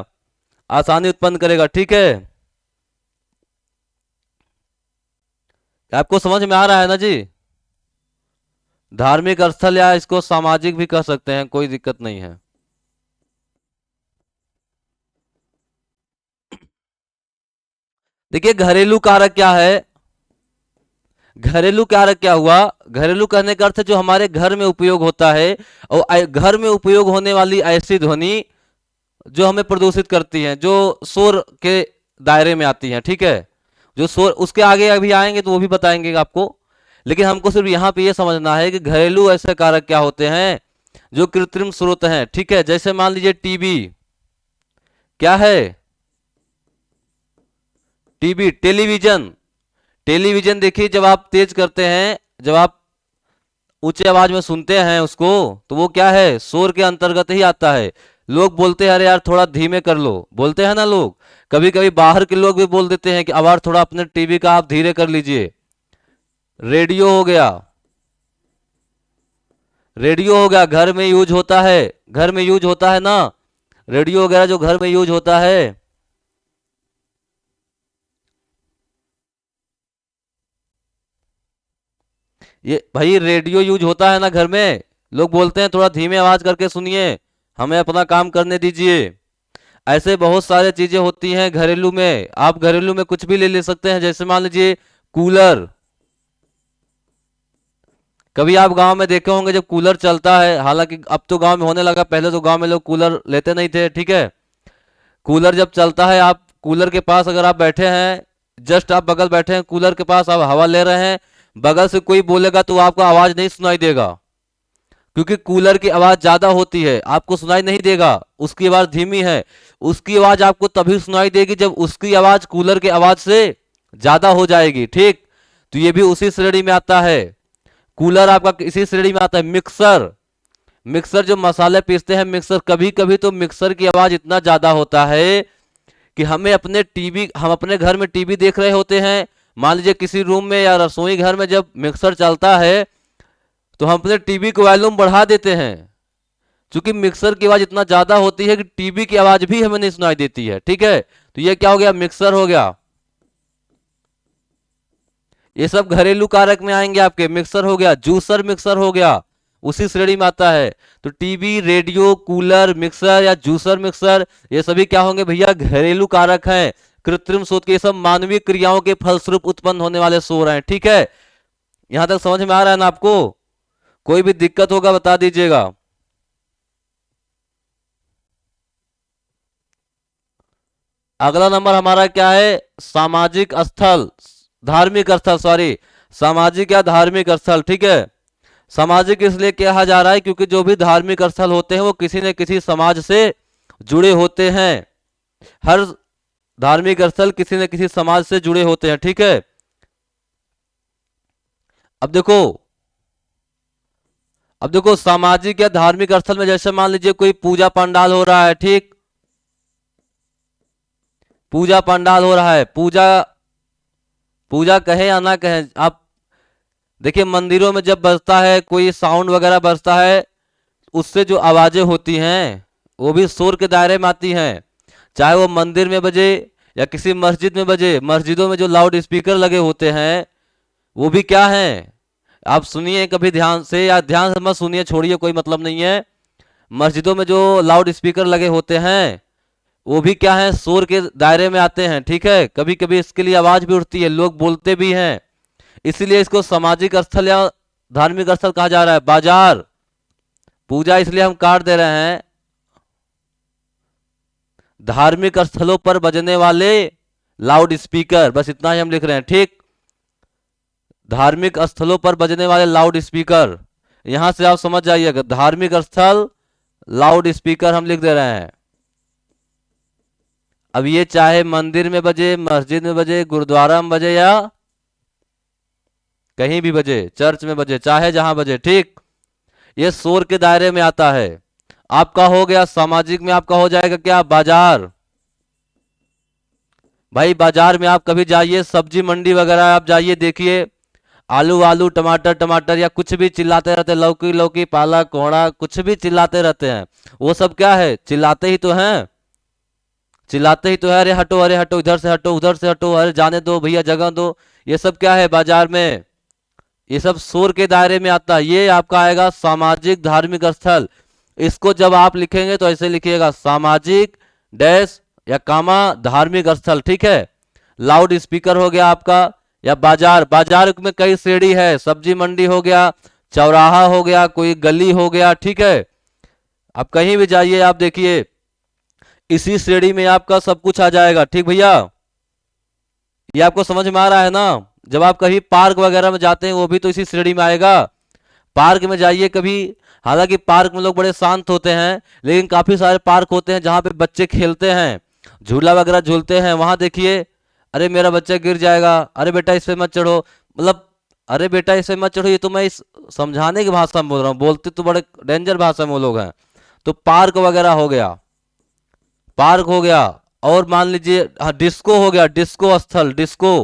आसानी उत्पन्न करेगा, ठीक है। आपको समझ में आ रहा है ना जी। धार्मिक स्थल या इसको सामाजिक भी कह सकते हैं, कोई दिक्कत नहीं है। देखिए घरेलू कारक क्या है, घरेलू कारक क्या हुआ, घरेलू कहने का अर्थ है जो हमारे घर में उपयोग होता है, और घर में उपयोग होने वाली ऐसी ध्वनि जो हमें प्रदूषित करती हैं, जो शोर के दायरे में आती हैं, ठीक है। जो शोर, उसके आगे अभी आएंगे तो वो भी बताएंगे आपको, लेकिन हमको सिर्फ यहाँ पे ये समझना है कि घरेलू ऐसे कारक क्या होते हैं जो कृत्रिम स्रोत हैं, ठीक है। जैसे मान लीजिए टीबी, क्या है, टीबी, टेलीविजन। टेलीविजन देखिए जब आप तेज करते हैं, जब आप ऊंचे आवाज में सुनते हैं उसको, तो वो क्या है, शोर के अंतर्गत ही आता है। लोग बोलते हैं अरे यार थोड़ा धीमे कर लो, बोलते हैं ना लोग। कभी कभी बाहर के लोग भी बोल देते हैं कि आवाज थोड़ा अपने टीवी का आप धीरे कर लीजिए। रेडियो हो गया, रेडियो हो गया, घर में यूज होता है, घर में यूज होता है ना, रेडियो वगैरह जो घर में यूज होता है। ये भाई रेडियो यूज होता है ना घर में, लोग बोलते हैं थोड़ा धीमे आवाज करके सुनिए, हमें अपना काम करने दीजिए। ऐसे बहुत सारे चीजें होती हैं घरेलू में, आप घरेलू में कुछ भी ले सकते हैं। जैसे मान लीजिए कूलर, कभी आप गांव में देखे होंगे जब कूलर चलता है, हालांकि अब तो गांव में होने लगा, पहले तो गांव में लोग कूलर लेते नहीं थे, ठीक है। कूलर जब चलता है, आप कूलर के पास अगर आप बैठे हैं, जस्ट आप बगल बैठे हैं कूलर के पास, आप हवा ले रहे हैं, बगल से कोई बोलेगा तो आपको आवाज नहीं सुनाई देगा, क्योंकि कूलर की आवाज ज्यादा होती है, आपको सुनाई नहीं देगा। उसकी आवाज धीमी है, उसकी आवाज आपको तभी सुनाई देगी जब उसकी आवाज कूलर की आवाज से ज्यादा हो जाएगी, ठीक। तो ये भी उसी श्रेणी में आता है, कूलर आपका इसी श्रेणी में आता है। मिक्सर, मिक्सर जो मसाले पीसते हैं मिक्सर, कभी कभी तो मिक्सर की आवाज इतना ज्यादा होता है कि हमें अपने टीवी, हम अपने घर में टीवी देख रहे होते हैं, मान लीजिए किसी रूम में या रसोई घर में जब मिक्सर चलता है तो हम अपने टीवी को वॉल्यूम बढ़ा देते हैं, क्योंकि मिक्सर की आवाज इतना ज्यादा होती है कि टीवी की आवाज भी हमें नहीं सुनाई देती है, ठीक है। तो ये क्या हो गया, मिक्सर हो गया। ये सब घरेलू कारक में आएंगे आपके। मिक्सर हो गया, जूसर मिक्सर हो गया, उसी श्रेणी में आता है। तो टीवी, रेडियो, कूलर, मिक्सर या जूसर मिक्सर, ये सभी क्या होंगे भैया, घरेलू कारक हैं, कृत्रिम स्रोत के। ये सब मानवीय क्रियाओं के फलस्वरूप उत्पन्न होने वाले शोर हैं, ठीक है। यहां तक समझ में आ रहा है ना आपको, कोई भी दिक्कत होगा बता दीजिएगा। अगला नंबर हमारा क्या है, सामाजिक स्थल, धार्मिक स्थल, सॉरी, सामाजिक या धार्मिक स्थल, ठीक है। सामाजिक इसलिए कहा जा रहा है क्योंकि जो भी धार्मिक स्थल होते हैं वो किसी न किसी समाज से जुड़े होते हैं। हर धार्मिक स्थल किसी न किसी समाज से जुड़े होते हैं, ठीक है। अब देखो, अब देखो सामाजिक या धार्मिक स्थल में जैसे मान लीजिए कोई पूजा पंडाल हो रहा है, ठीक, पूजा पंडाल हो रहा है, पूजा, पूजा कहे या ना कहे आप, देखिए मंदिरों में जब बजता है कोई साउंड वगैरह बजता है, उससे जो आवाजें होती हैं वो भी शोर के दायरे में आती हैं। चाहे वो मंदिर में बजे या किसी मस्जिद में बजे, मस्जिदों में जो लाउड स्पीकर लगे होते हैं वो भी क्या हैं, आप सुनिए कभी ध्यान से, या ध्यान से मत सुनिए, छोड़िए, कोई मतलब नहीं है। मस्जिदों में जो लाउड स्पीकर लगे होते हैं वो भी क्या है, शोर के दायरे में आते हैं, ठीक है। कभी कभी इसके लिए आवाज भी उठती है, लोग बोलते भी हैं, इसीलिए इसको सामाजिक स्थल या धार्मिक स्थल कहा जा रहा है। बाजार, पूजा इसलिए हम काट दे रहे हैं। धार्मिक स्थलों पर बजने वाले लाउड स्पीकर, बस इतना ही हम लिख रहे हैं, ठीक। धार्मिक स्थलों पर बजने वाले लाउड स्पीकर, यहां से आप समझ जाइएगा, धार्मिक स्थल लाउड स्पीकर हम लिख दे रहे हैं। अब ये चाहे मंदिर में बजे, मस्जिद में बजे, गुरुद्वारा में बजे, या कहीं भी बजे, चर्च में बजे, चाहे जहां बजे, ठीक। ये शोर के दायरे में आता है। आपका हो गया सामाजिक में, आपका हो जाएगा क्या, बाजार। भाई बाजार में आप कभी जाइए, सब्जी मंडी वगैरह आप जाइए, देखिए आलू आलू, टमाटर टमाटर, या कुछ भी चिल्लाते रहते हैं, लौकी लौकी, पालक कोहड़ा, कुछ भी चिल्लाते रहते हैं। वो सब क्या है, चिल्लाते ही तो हैं, चिल्लाते ही तो है, अरे हटो, अरे हटो, इधर से हटो, उधर से हटो, अरे जाने दो भैया, जगह दो। ये सब क्या है बाजार में, ये सब शोर के दायरे में आता है। ये आपका आएगा सामाजिक धार्मिक स्थल। इसको जब आप लिखेंगे तो ऐसे लिखिएगा, सामाजिक डैश या कामा धार्मिक स्थल, ठीक है। लाउड स्पीकर हो गया आपका, या बाजार, बाजार में कई श्रेणी है, सब्जी मंडी हो गया, चौराहा हो गया, कोई गली हो गया, ठीक है। आप कहीं भी जाइए, आप देखिए इसी श्रेणी में आपका सब कुछ आ जाएगा, ठीक भैया। ये आपको समझ में आ रहा है ना। जब आप कहीं पार्क वगैरह में जाते हैं वो भी तो इसी श्रेणी में आएगा। पार्क में जाइए कभी, हालांकि पार्क में लोग बड़े शांत होते हैं, लेकिन काफी सारे पार्क होते हैं जहां पे बच्चे खेलते हैं, झूला वगैरह झूलते हैं, वहां देखिए, अरे मेरा बच्चा गिर जाएगा, अरे बेटा इस पे मत चढ़ो, मतलब अरे बेटा इस पे मत चढ़ो, ये तो मैं इस समझाने की भाषा में बोल रहा हूँ, बोलते तो बड़े डेंजर भाषा में वो लोग हैं। तो पार्क वगैरह हो गया, पार्क हो गया, और मान लीजिए हाँ, डिस्को हो गया, डिस्को स्थल, डिस्को,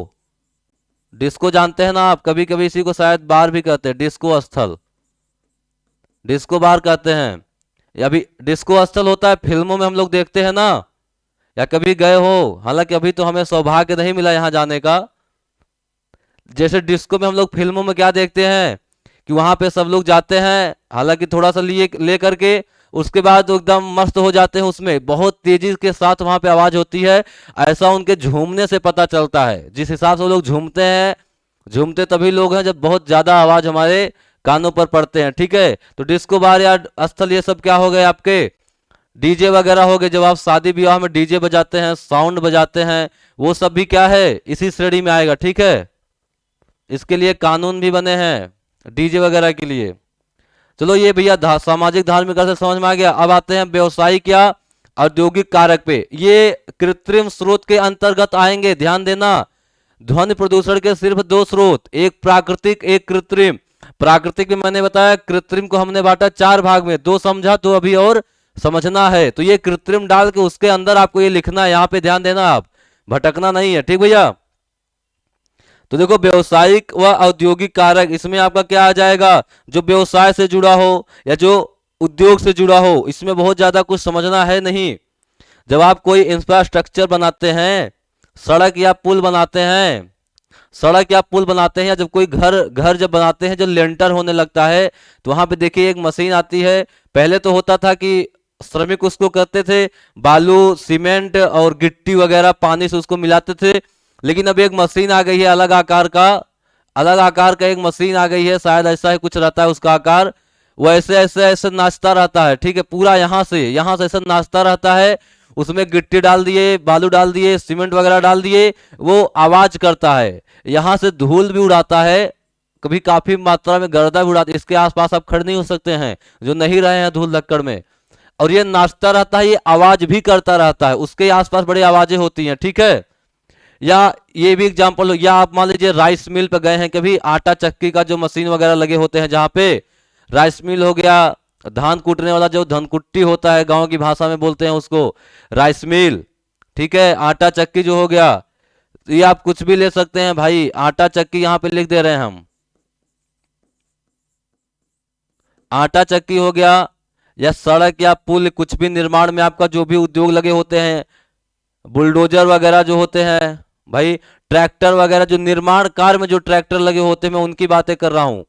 डिस्को जानते हैं ना आप, कभी कभी इसी को शायद बार भी कहते हैं, डिस्को स्थल, डिस्को बार कहते हैं। या अभी डिस्को स्थल होता है, फिल्मों में हम लोग देखते हैं ना, या कभी गए हो, हालांकि अभी तो हमें सौभाग्य नहीं मिला यहाँ जाने का। जैसे डिस्को में हम लोग फिल्मों में क्या देखते हैं कि वहां पे सब लोग जाते हैं, हालांकि थोड़ा सा लिए ले करके, उसके बाद एकदम मस्त हो जाते हैं, उसमें बहुत तेजी के साथ वहां पे आवाज होती है, ऐसा उनके झूमने से पता चलता है। जिस हिसाब से वो लोग झूमते हैं, झूमते तभी लोग हैं जब बहुत ज्यादा आवाज हमारे कानों पर पड़ते हैं, ठीक है। तो डिस्को बार या स्थल ये सब क्या हो गए आपके, डीजे वगैरह हो गए, जब आप शादी विवाह में डीजे बजाते हैं, साउंड बजाते हैं, वो सब भी क्या है, इसी श्रेणी में आएगा, ठीक है। इसके लिए कानून भी बने हैं डीजे वगैरह के लिए। चलो ये भैया सामाजिक धार्मिक से समझ में आ गया। अब आते हैं व्यवसायिक या औद्योगिक कारक पे। ये कृत्रिम स्रोत के अंतर्गत आएंगे, ध्यान देना। ध्वनि प्रदूषण के सिर्फ दो स्रोत, एक प्राकृतिक एक कृत्रिम। प्राकृतिक में मैंने बताया, कृत्रिम को हमने बांटा चार भाग में, दो समझा तो अभी और समझना है। तो ये कृत्रिम डाल के उसके अंदर आपको ये लिखना है, यहाँ पे ध्यान देना, आप भटकना नहीं है, ठीक भैया। तो देखो व्यवसायिक व औद्योगिक कारक, इसमें आपका क्या आ जाएगा, जो व्यवसाय से जुड़ा हो या जो उद्योग से जुड़ा हो, इसमें बहुत ज्यादा कुछ समझना है नहीं। जब आप कोई इंफ्रास्ट्रक्चर बनाते हैं, सड़क या पुल बनाते हैं, सड़क या पुल बनाते हैं, या जब कोई घर घर जब बनाते हैं, जो लेंटर होने लगता है, तो वहां पे देखिए एक मशीन आती है। पहले तो होता था कि श्रमिक उसको करते थे, बालू सीमेंट और गिट्टी वगैरह पानी से उसको मिलाते थे, लेकिन अब एक मशीन आ गई है अलग आकार का, अलग आकार का एक मशीन आ गई है, शायद ऐसा ही कुछ रहता है उसका आकार, वो ऐसे ऐसे ऐसे नाचता रहता है, ठीक है, पूरा यहाँ से ऐसे नाचता रहता है। उसमें गिट्टी डाल दिए, बालू डाल दिए, सीमेंट वगैरह डाल दिए, वो आवाज करता है, यहाँ से धूल भी उड़ाता है, कभी काफी मात्रा में गर्दा भी उड़ाता है। इसके आसपास आप खड़े नहीं हो सकते हैं जो नहीं रहे हैं धूल धक्कड़ में। और ये नाचता रहता है, ये आवाज भी करता रहता है, उसके आसपास बड़ी आवाजें होती हैं, ठीक है। या ये भी एग्जांपल हो, या आप मान लीजिए राइस मिल पे गए हैं कभी, आटा चक्की का जो मशीन वगैरह लगे होते हैं, जहां पे राइस मिल हो गया, धान कूटने वाला जो धनकुट्टी होता है, गांव की भाषा में बोलते हैं उसको राइस मिल, ठीक है। आटा चक्की जो हो गया, तो ये आप कुछ भी ले सकते हैं भाई, आटा चक्की यहां पे लिख दे रहे हैं हम, आटा चक्की हो गया। या सड़क या पुल, कुछ भी निर्माण में आपका जो भी उद्योग लगे होते हैं, बुलडोजर वगैरह जो होते हैं भाई, ट्रैक्टर वगैरह जो निर्माण कार्य में जो ट्रैक्टर लगे होते हैं, मैं उनकी बातें कर रहा हूं।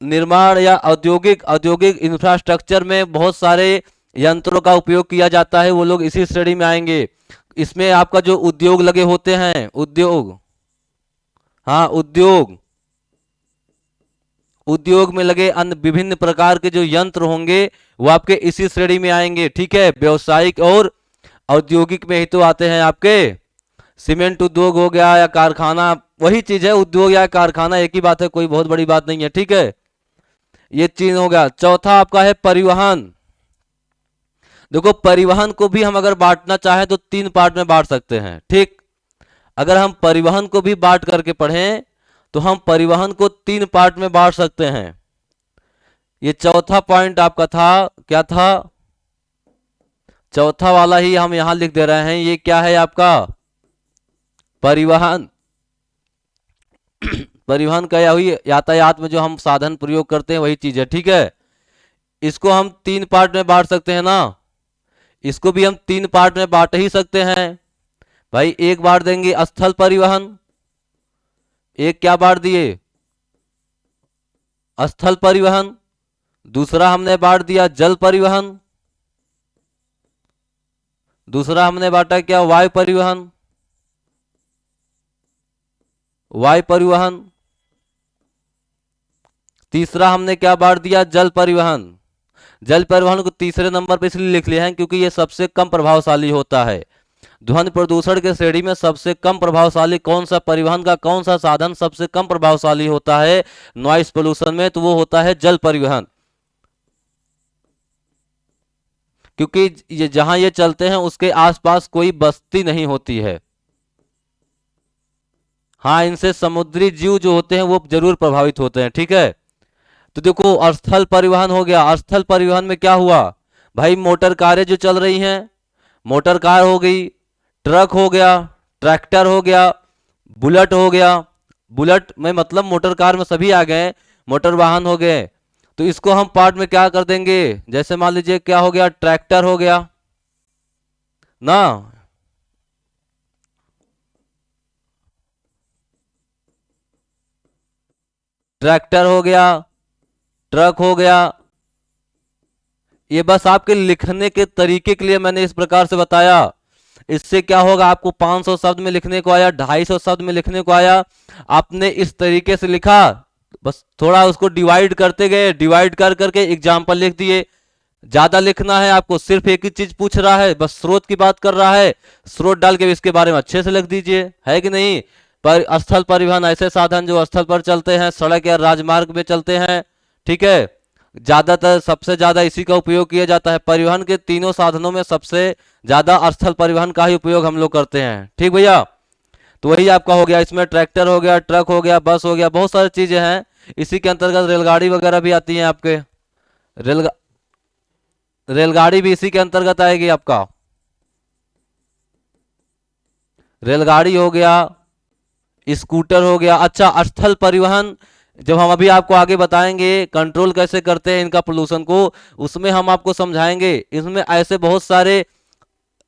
निर्माण या औद्योगिक औद्योगिक इंफ्रास्ट्रक्चर में बहुत सारे यंत्रों का उपयोग किया जाता है, वो लोग इसी श्रेणी में आएंगे। इसमें आपका जो उद्योग लगे होते हैं, उद्योग, हाँ उद्योग, उद्योग में लगे अन्य विभिन्न प्रकार के जो यंत्र होंगे वो आपके इसी श्रेणी में आएंगे। ठीक है, व्यवसायिक और औद्योगिक में ही तो आते हैं आपके। सीमेंट उद्योग हो गया या कारखाना, वही चीज है, उद्योग या कारखाना एक ही बात है, कोई बहुत बड़ी बात नहीं है। ठीक है, ये चीज हो गया। चौथा आपका है परिवहन। देखो परिवहन को भी हम अगर बांटना चाहें तो 3 पार्ट में बांट सकते हैं। ठीक, अगर हम परिवहन को भी बांट करके पढ़ें तो हम परिवहन को 3 पार्ट में बांट सकते हैं। ये चौथा पॉइंट आपका था, क्या था, चौथा वाला ही हम यहां लिख दे रहे हैं। ये क्या है आपका परिवहन। परिवहन का या हुई यातायात में जो हम साधन प्रयोग करते हैं वही चीज है। ठीक है, इसको हम 3 पार्ट में बांट सकते हैं ना, इसको भी हम 3 पार्ट में बांट ही सकते हैं भाई। एक बांट देंगे स्थल परिवहन, एक क्या बांट दिए स्थल परिवहन, दूसरा हमने बांट दिया जल परिवहन, दूसरा हमने बांटा क्या वायु परिवहन, वायु परिवहन, तीसरा हमने क्या बांट दिया जल परिवहन। जल परिवहन को तीसरे नंबर पर इसलिए लिख लिया है क्योंकि ये सबसे कम प्रभावशाली होता है। ध्वनि प्रदूषण के श्रेणी में सबसे कम प्रभावशाली कौन सा परिवहन का कौन सा साधन सबसे कम प्रभावशाली होता है नॉइस पोल्यूशन में, तो वो होता है जल परिवहन। क्योंकि ये जहां ये चलते हैं उसके आसपास कोई बस्ती नहीं होती है। हाँ, इनसे समुद्री जीव जो होते हैं वो जरूर प्रभावित होते हैं। ठीक है, तो देखो स्थल परिवहन हो गया। स्थल परिवहन में क्या हुआ भाई, मोटर कारें जो चल रही हैं, मोटर कार हो गई, ट्रक हो गया, ट्रैक्टर हो गया, बुलेट हो गया। बुलेट में मतलब मोटर कार में सभी आ गए, मोटर वाहन हो गए। तो इसको हम पार्ट में क्या कर देंगे, जैसे मान लीजिए क्या हो गया ट्रैक्टर हो गया ना, ट्रैक्टर हो गया, ट्रक हो गया। ये बस आपके लिखने के तरीके के लिए मैंने इस प्रकार से बताया। इससे क्या होगा, आपको 500 शब्द में लिखने को आया, 250 शब्द में लिखने को आया, आपने इस तरीके से लिखा, बस थोड़ा उसको डिवाइड करते गए, डिवाइड कर करके एग्जाम्पल लिख दिए। ज्यादा लिखना है आपको, सिर्फ एक ही चीज पूछ रहा है, बस स्रोत की बात कर रहा है, स्रोत डाल के इसके बारे में अच्छे से लिख दीजिए, है कि नहीं। पर स्थल परिवहन ऐसे साधन जो स्थल पर चलते हैं, सड़क या राजमार्ग में चलते हैं। ठीक है, ज्यादातर सबसे ज्यादा इसी का उपयोग किया जाता है। परिवहन के तीनों साधनों में सबसे ज्यादा स्थल परिवहन का ही उपयोग हम लोग करते हैं। ठीक भैया, तो वही आपका हो गया। इसमें ट्रैक्टर हो गया, ट्रक हो गया, बस हो गया, बहुत सारी चीजें हैं। इसी के अंतर्गत रेलगाड़ी वगैरह भी आती है आपके, रेल रेलगाड़ी भी इसी के अंतर्गत आएगी आपका। रेलगाड़ी हो गया, स्कूटर हो गया। अच्छा, स्थल परिवहन जब हम अभी आपको आगे बताएंगे कंट्रोल कैसे करते हैं इनका पोल्यूशन को, उसमें हम आपको समझाएंगे। इसमें ऐसे बहुत सारे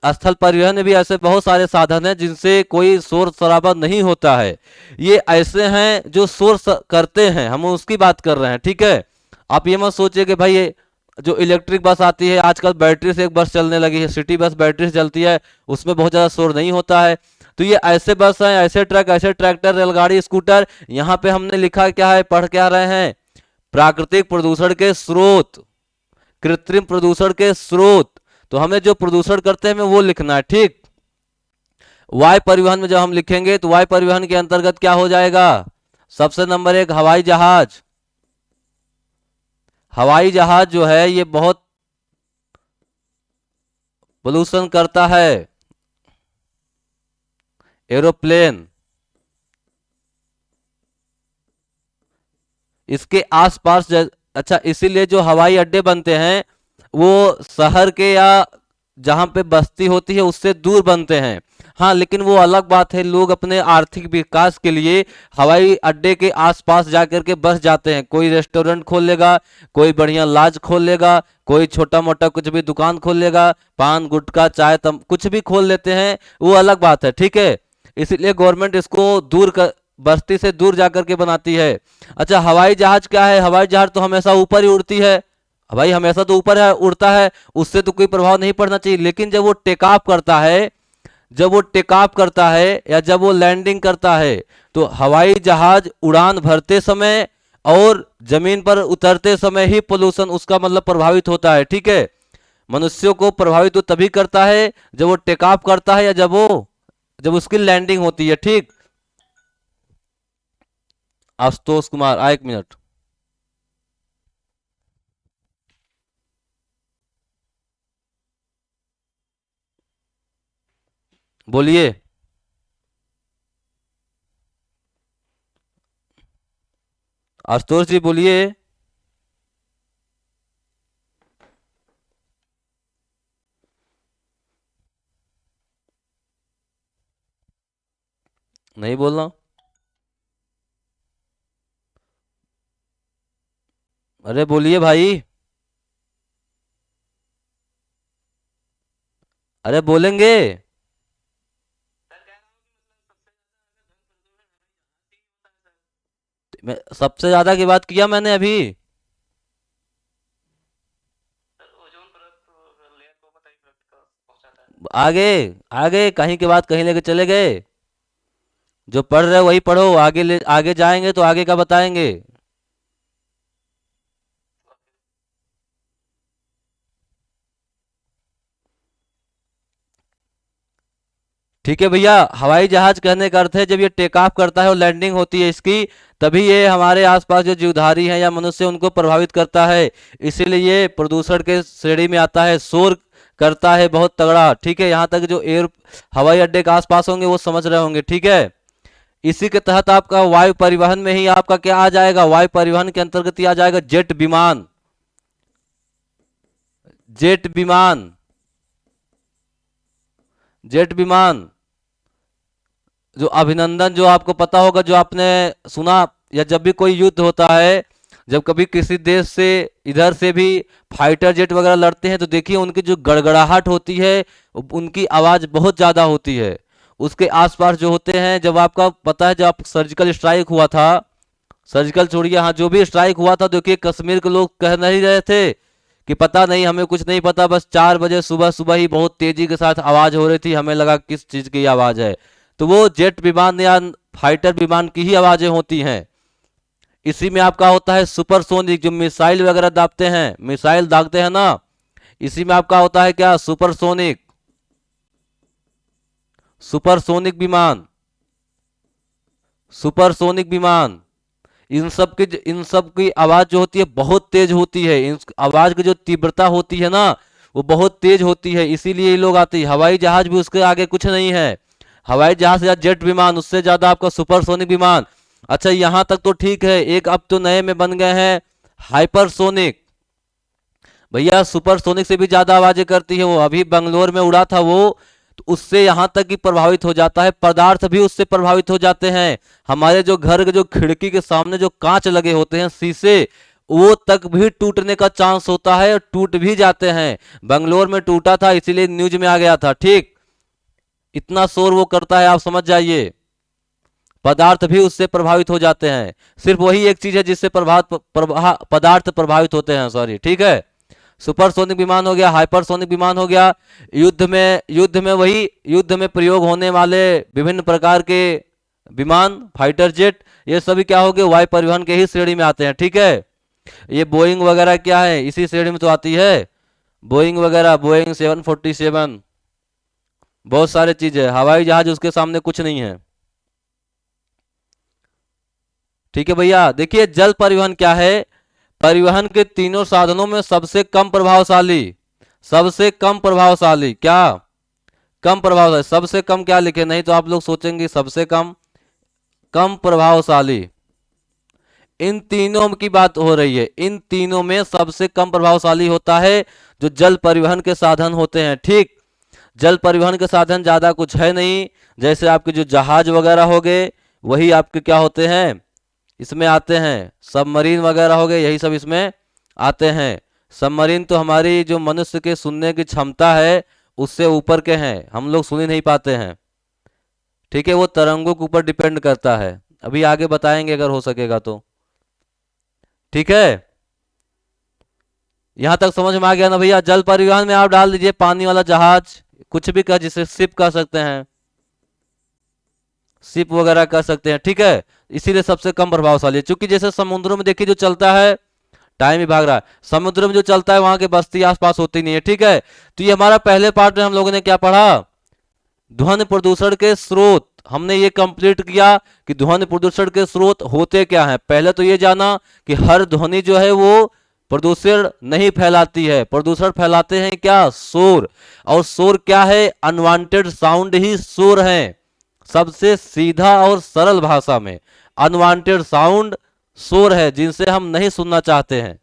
स्थल परिवहन में भी ऐसे बहुत सारे साधन हैं जिनसे कोई शोर शराबा नहीं होता है। ये ऐसे हैं जो शोर करते हैं, हम उसकी बात कर रहे हैं। ठीक है, आप ये मत सोचिए कि भाई ये जो इलेक्ट्रिक बस आती है आजकल, बैटरी से एक बस चलने लगी है, सिटी बस बैटरी से चलती है, उसमें बहुत ज्यादा शोर नहीं होता है। तो ये ऐसे बस हैं, ऐसे ट्रक, ऐसे ट्रैक्टर, रेलगाड़ी, स्कूटर। यहाँ पे हमने लिखा क्या है, पढ़ क्या रहे हैं, प्राकृतिक प्रदूषण के स्रोत, कृत्रिम प्रदूषण के स्रोत। तो हमें जो प्रदूषण करते हैं हमें वो लिखना है। ठीक, वायु परिवहन में जब हम लिखेंगे तो वायु परिवहन के अंतर्गत क्या हो जाएगा, सबसे नंबर 1 हवाई जहाज। हवाई जहाज जो है ये बहुत पोल्यूशन करता है। एरोप्लेन, इसके आसपास अच्छा, इसीलिए जो हवाई अड्डे बनते हैं वो शहर के या जहां पे बस्ती होती है उससे दूर बनते हैं। हाँ, लेकिन वो अलग बात है, लोग अपने आर्थिक विकास के लिए हवाई अड्डे के आसपास जाकर के बस जाते हैं। कोई रेस्टोरेंट खोल लेगा, कोई बढ़िया लॉज खोल लेगा, कोई छोटा मोटा कुछ भी दुकान खोल लेगा, पान गुटखा चाय कुछ भी खोल लेते हैं, वो अलग बात है। ठीक है, इसलिए गवर्नमेंट इसको दूर कर बस्ती से दूर जाकर के बनाती है। अच्छा, हवाई जहाज क्या है? हवाई जहाज तो हमेशा ऊपर ही उड़ती है, भाई हमेशा तो ऊपर है उड़ता है, उससे तो कोई प्रभाव नहीं पड़ना चाहिए। लेकिन जब वो टेक ऑफ करता है, जब वो टेक ऑफ करता है या जब वो लैंडिंग करता है, तो हवाई जहाज उड़ान भरते समय और जमीन पर उतरते समय ही पोल्यूशन उसका मतलब प्रभावित होता है। ठीक है, मनुष्यों को प्रभावित तो तभी करता है जब वो टेक ऑफ करता है या जब उसकी लैंडिंग होती है। ठीक, आशुतोष कुमार, एक मिनट, बोलिए। आशुतोष जी बोलिए। नहीं बोलना? अरे बोलिए भाई, अरे बोलेंगे। सबसे ज्यादा की बात किया मैंने अभी। सर ओजोन परत लेयर को पता ही पहुंचाता है। आगे, आगे कहीं की बात कहीं लेके चले गए। जो पढ़ रहे हो वही पढ़ो, आगे जाएंगे तो आगे का बताएंगे। ठीक है भैया, हवाई जहाज कहने का अर्थ है जब ये टेक ऑफ करता है और लैंडिंग होती है इसकी, तभी ये हमारे आसपास जो जीवधारी हैं या मनुष्य उनको प्रभावित करता है। इसीलिए ये प्रदूषण के श्रेणी में आता है, शोर करता है बहुत तगड़ा। ठीक है, यहाँ तक जो एयर हवाई अड्डे के आसपास होंगे वो समझ रहे होंगे। ठीक है, इसी के तहत आपका वायु परिवहन में ही आपका क्या आ जाएगा, वायु परिवहन के अंतर्गत ही आ जाएगा जेट विमान। जेट विमान, जेट विमान, जो अभिनंदन, जो आपको पता होगा, जो आपने सुना, या जब भी कोई युद्ध होता है, जब कभी किसी देश से इधर से भी फाइटर जेट वगैरह लड़ते हैं तो देखिए उनकी जो गड़गड़ाहट होती है, उनकी आवाज बहुत ज्यादा होती है। उसके आसपास जो होते हैं, जब आपका पता है जब आप सर्जिकल स्ट्राइक हुआ था, सर्जिकल छोड़िए, हाँ जो भी स्ट्राइक हुआ था, देखिए कश्मीर के लोग कह नहीं रहे थे कि पता नहीं, हमें कुछ नहीं पता, बस 4 बजे सुबह सुबह ही बहुत तेजी के साथ आवाज हो रही थी, हमें लगा किस चीज की आवाज है। तो वो जेट विमान या फाइटर विमान की ही आवाजें होती हैं। इसी में आपका होता है सुपरसोनिक, जो मिसाइल वगैरह दागते हैं, मिसाइल दागते हैं ना, इसी में आपका होता है क्या, सुपरसोनिक, सुपरसोनिक विमान, सुपरसोनिक विमान। इन सब की आवाज जो होती है बहुत तेज होती है, इन आवाज की जो तीव्रता होती है ना वो बहुत तेज होती है, इसीलिए ये लोग आते हैं। हवाई जहाज भी उसके आगे कुछ नहीं है, हवाई जहाज से ज्यादा जेट विमान, उससे ज्यादा आपका सुपरसोनिक विमान। अच्छा, यहां तक तो ठीक है, एक अब तो नए में बन गए हैं हाइपरसोनिक। भैया सुपरसोनिक से भी ज्यादा आवाजें करती है वो, अभी बंगलोर में उड़ा था वो, तो उससे यहां तक कि प्रभावित हो जाता है, पदार्थ भी उससे प्रभावित हो जाते हैं। हमारे जो घर के जो खिड़की के सामने जो कांच लगे होते हैं शीशे, वो तक भी टूटने का चांस होता है और टूट भी जाते हैं। बंगलोर में टूटा था, इसीलिए न्यूज में आ गया था। ठीक, इतना शोर वो करता है, आप समझ जाइए, पदार्थ भी उससे प्रभावित हो जाते हैं। सिर्फ वही एक चीज है जिससे पदार्थ प्रभावित होते हैं, सॉरी। ठीक है, सुपरसोनिक विमान हो गया, हाइपरसोनिक विमान हो गया। युद्ध में वही युद्ध में प्रयोग होने वाले विभिन्न प्रकार के विमान, फाइटर जेट, ये सभी क्या हो गए, वायु परिवहन के ही श्रेणी में आते हैं। ठीक है, ये बोइंग वगैरह क्या है, इसी श्रेणी में तो आती है, बोइंग वगैरह, बोइंग 747, बहुत सारे चीजें, हवाई जहाज उसके सामने कुछ नहीं है। ठीक है भैया, देखिए जल परिवहन क्या है, परिवहन के तीनों साधनों में सबसे कम प्रभावशाली, सबसे कम प्रभावशाली क्या, कम प्रभावशाली, सबसे कम क्या लिखे, नहीं तो आप लोग सोचेंगे सबसे कम, कम प्रभावशाली, इन तीनों की बात हो रही है, इन तीनों में सबसे कम प्रभावशाली होता है जो जल परिवहन के साधन होते हैं। ठीक, जल परिवहन के साधन ज्यादा कुछ है नहीं, जैसे आपके जो जहाज वगैरह हो गए वही आपके क्या होते हैं, इसमें आते हैं, सबमरीन वगैरह हो गए, यही सब इसमें आते हैं। सबमरीन तो हमारी जो मनुष्य के सुनने की क्षमता है उससे ऊपर के हैं, हम लोग सुन ही नहीं पाते हैं। ठीक है, वो तरंगों के ऊपर डिपेंड करता है। अभी आगे बताएंगे अगर हो सकेगा तो। ठीक है, यहां तक समझ में आ गया ना भैया? जल परिवहन में आप डाल दीजिए पानी वाला जहाज, कुछ भी कह, जिसे शिप कह सकते हैं, शिप वगैरह कह सकते हैं। ठीक है, इसीलिए सबसे कम प्रभावशाली है, क्योंकि जैसे समुद्रों में देखिए जो चलता है, टाइम ही भाग रहा है, समुद्र में जो चलता है वहां की बस्ती आसपास होती नहीं है। ठीक है, तो ये हमारा पहले पार्ट में हम लोगों ने क्या पढ़ा, ध्वनि प्रदूषण के स्रोत। हमने ये कंप्लीट किया कि ध्वनि प्रदूषण के स्रोत होते क्या हैं। पहले तो ये जाना कि हर ध्वनि जो है वो प्रदूषण नहीं फैलाती है, प्रदूषण फैलाते हैं क्या, शोर। और शोर क्या है, अनवांटेड साउंड ही शोर है। सबसे सीधा और सरल भाषा में अनवांटेड साउंड शोर है, जिनसे हम नहीं सुनना चाहते हैं,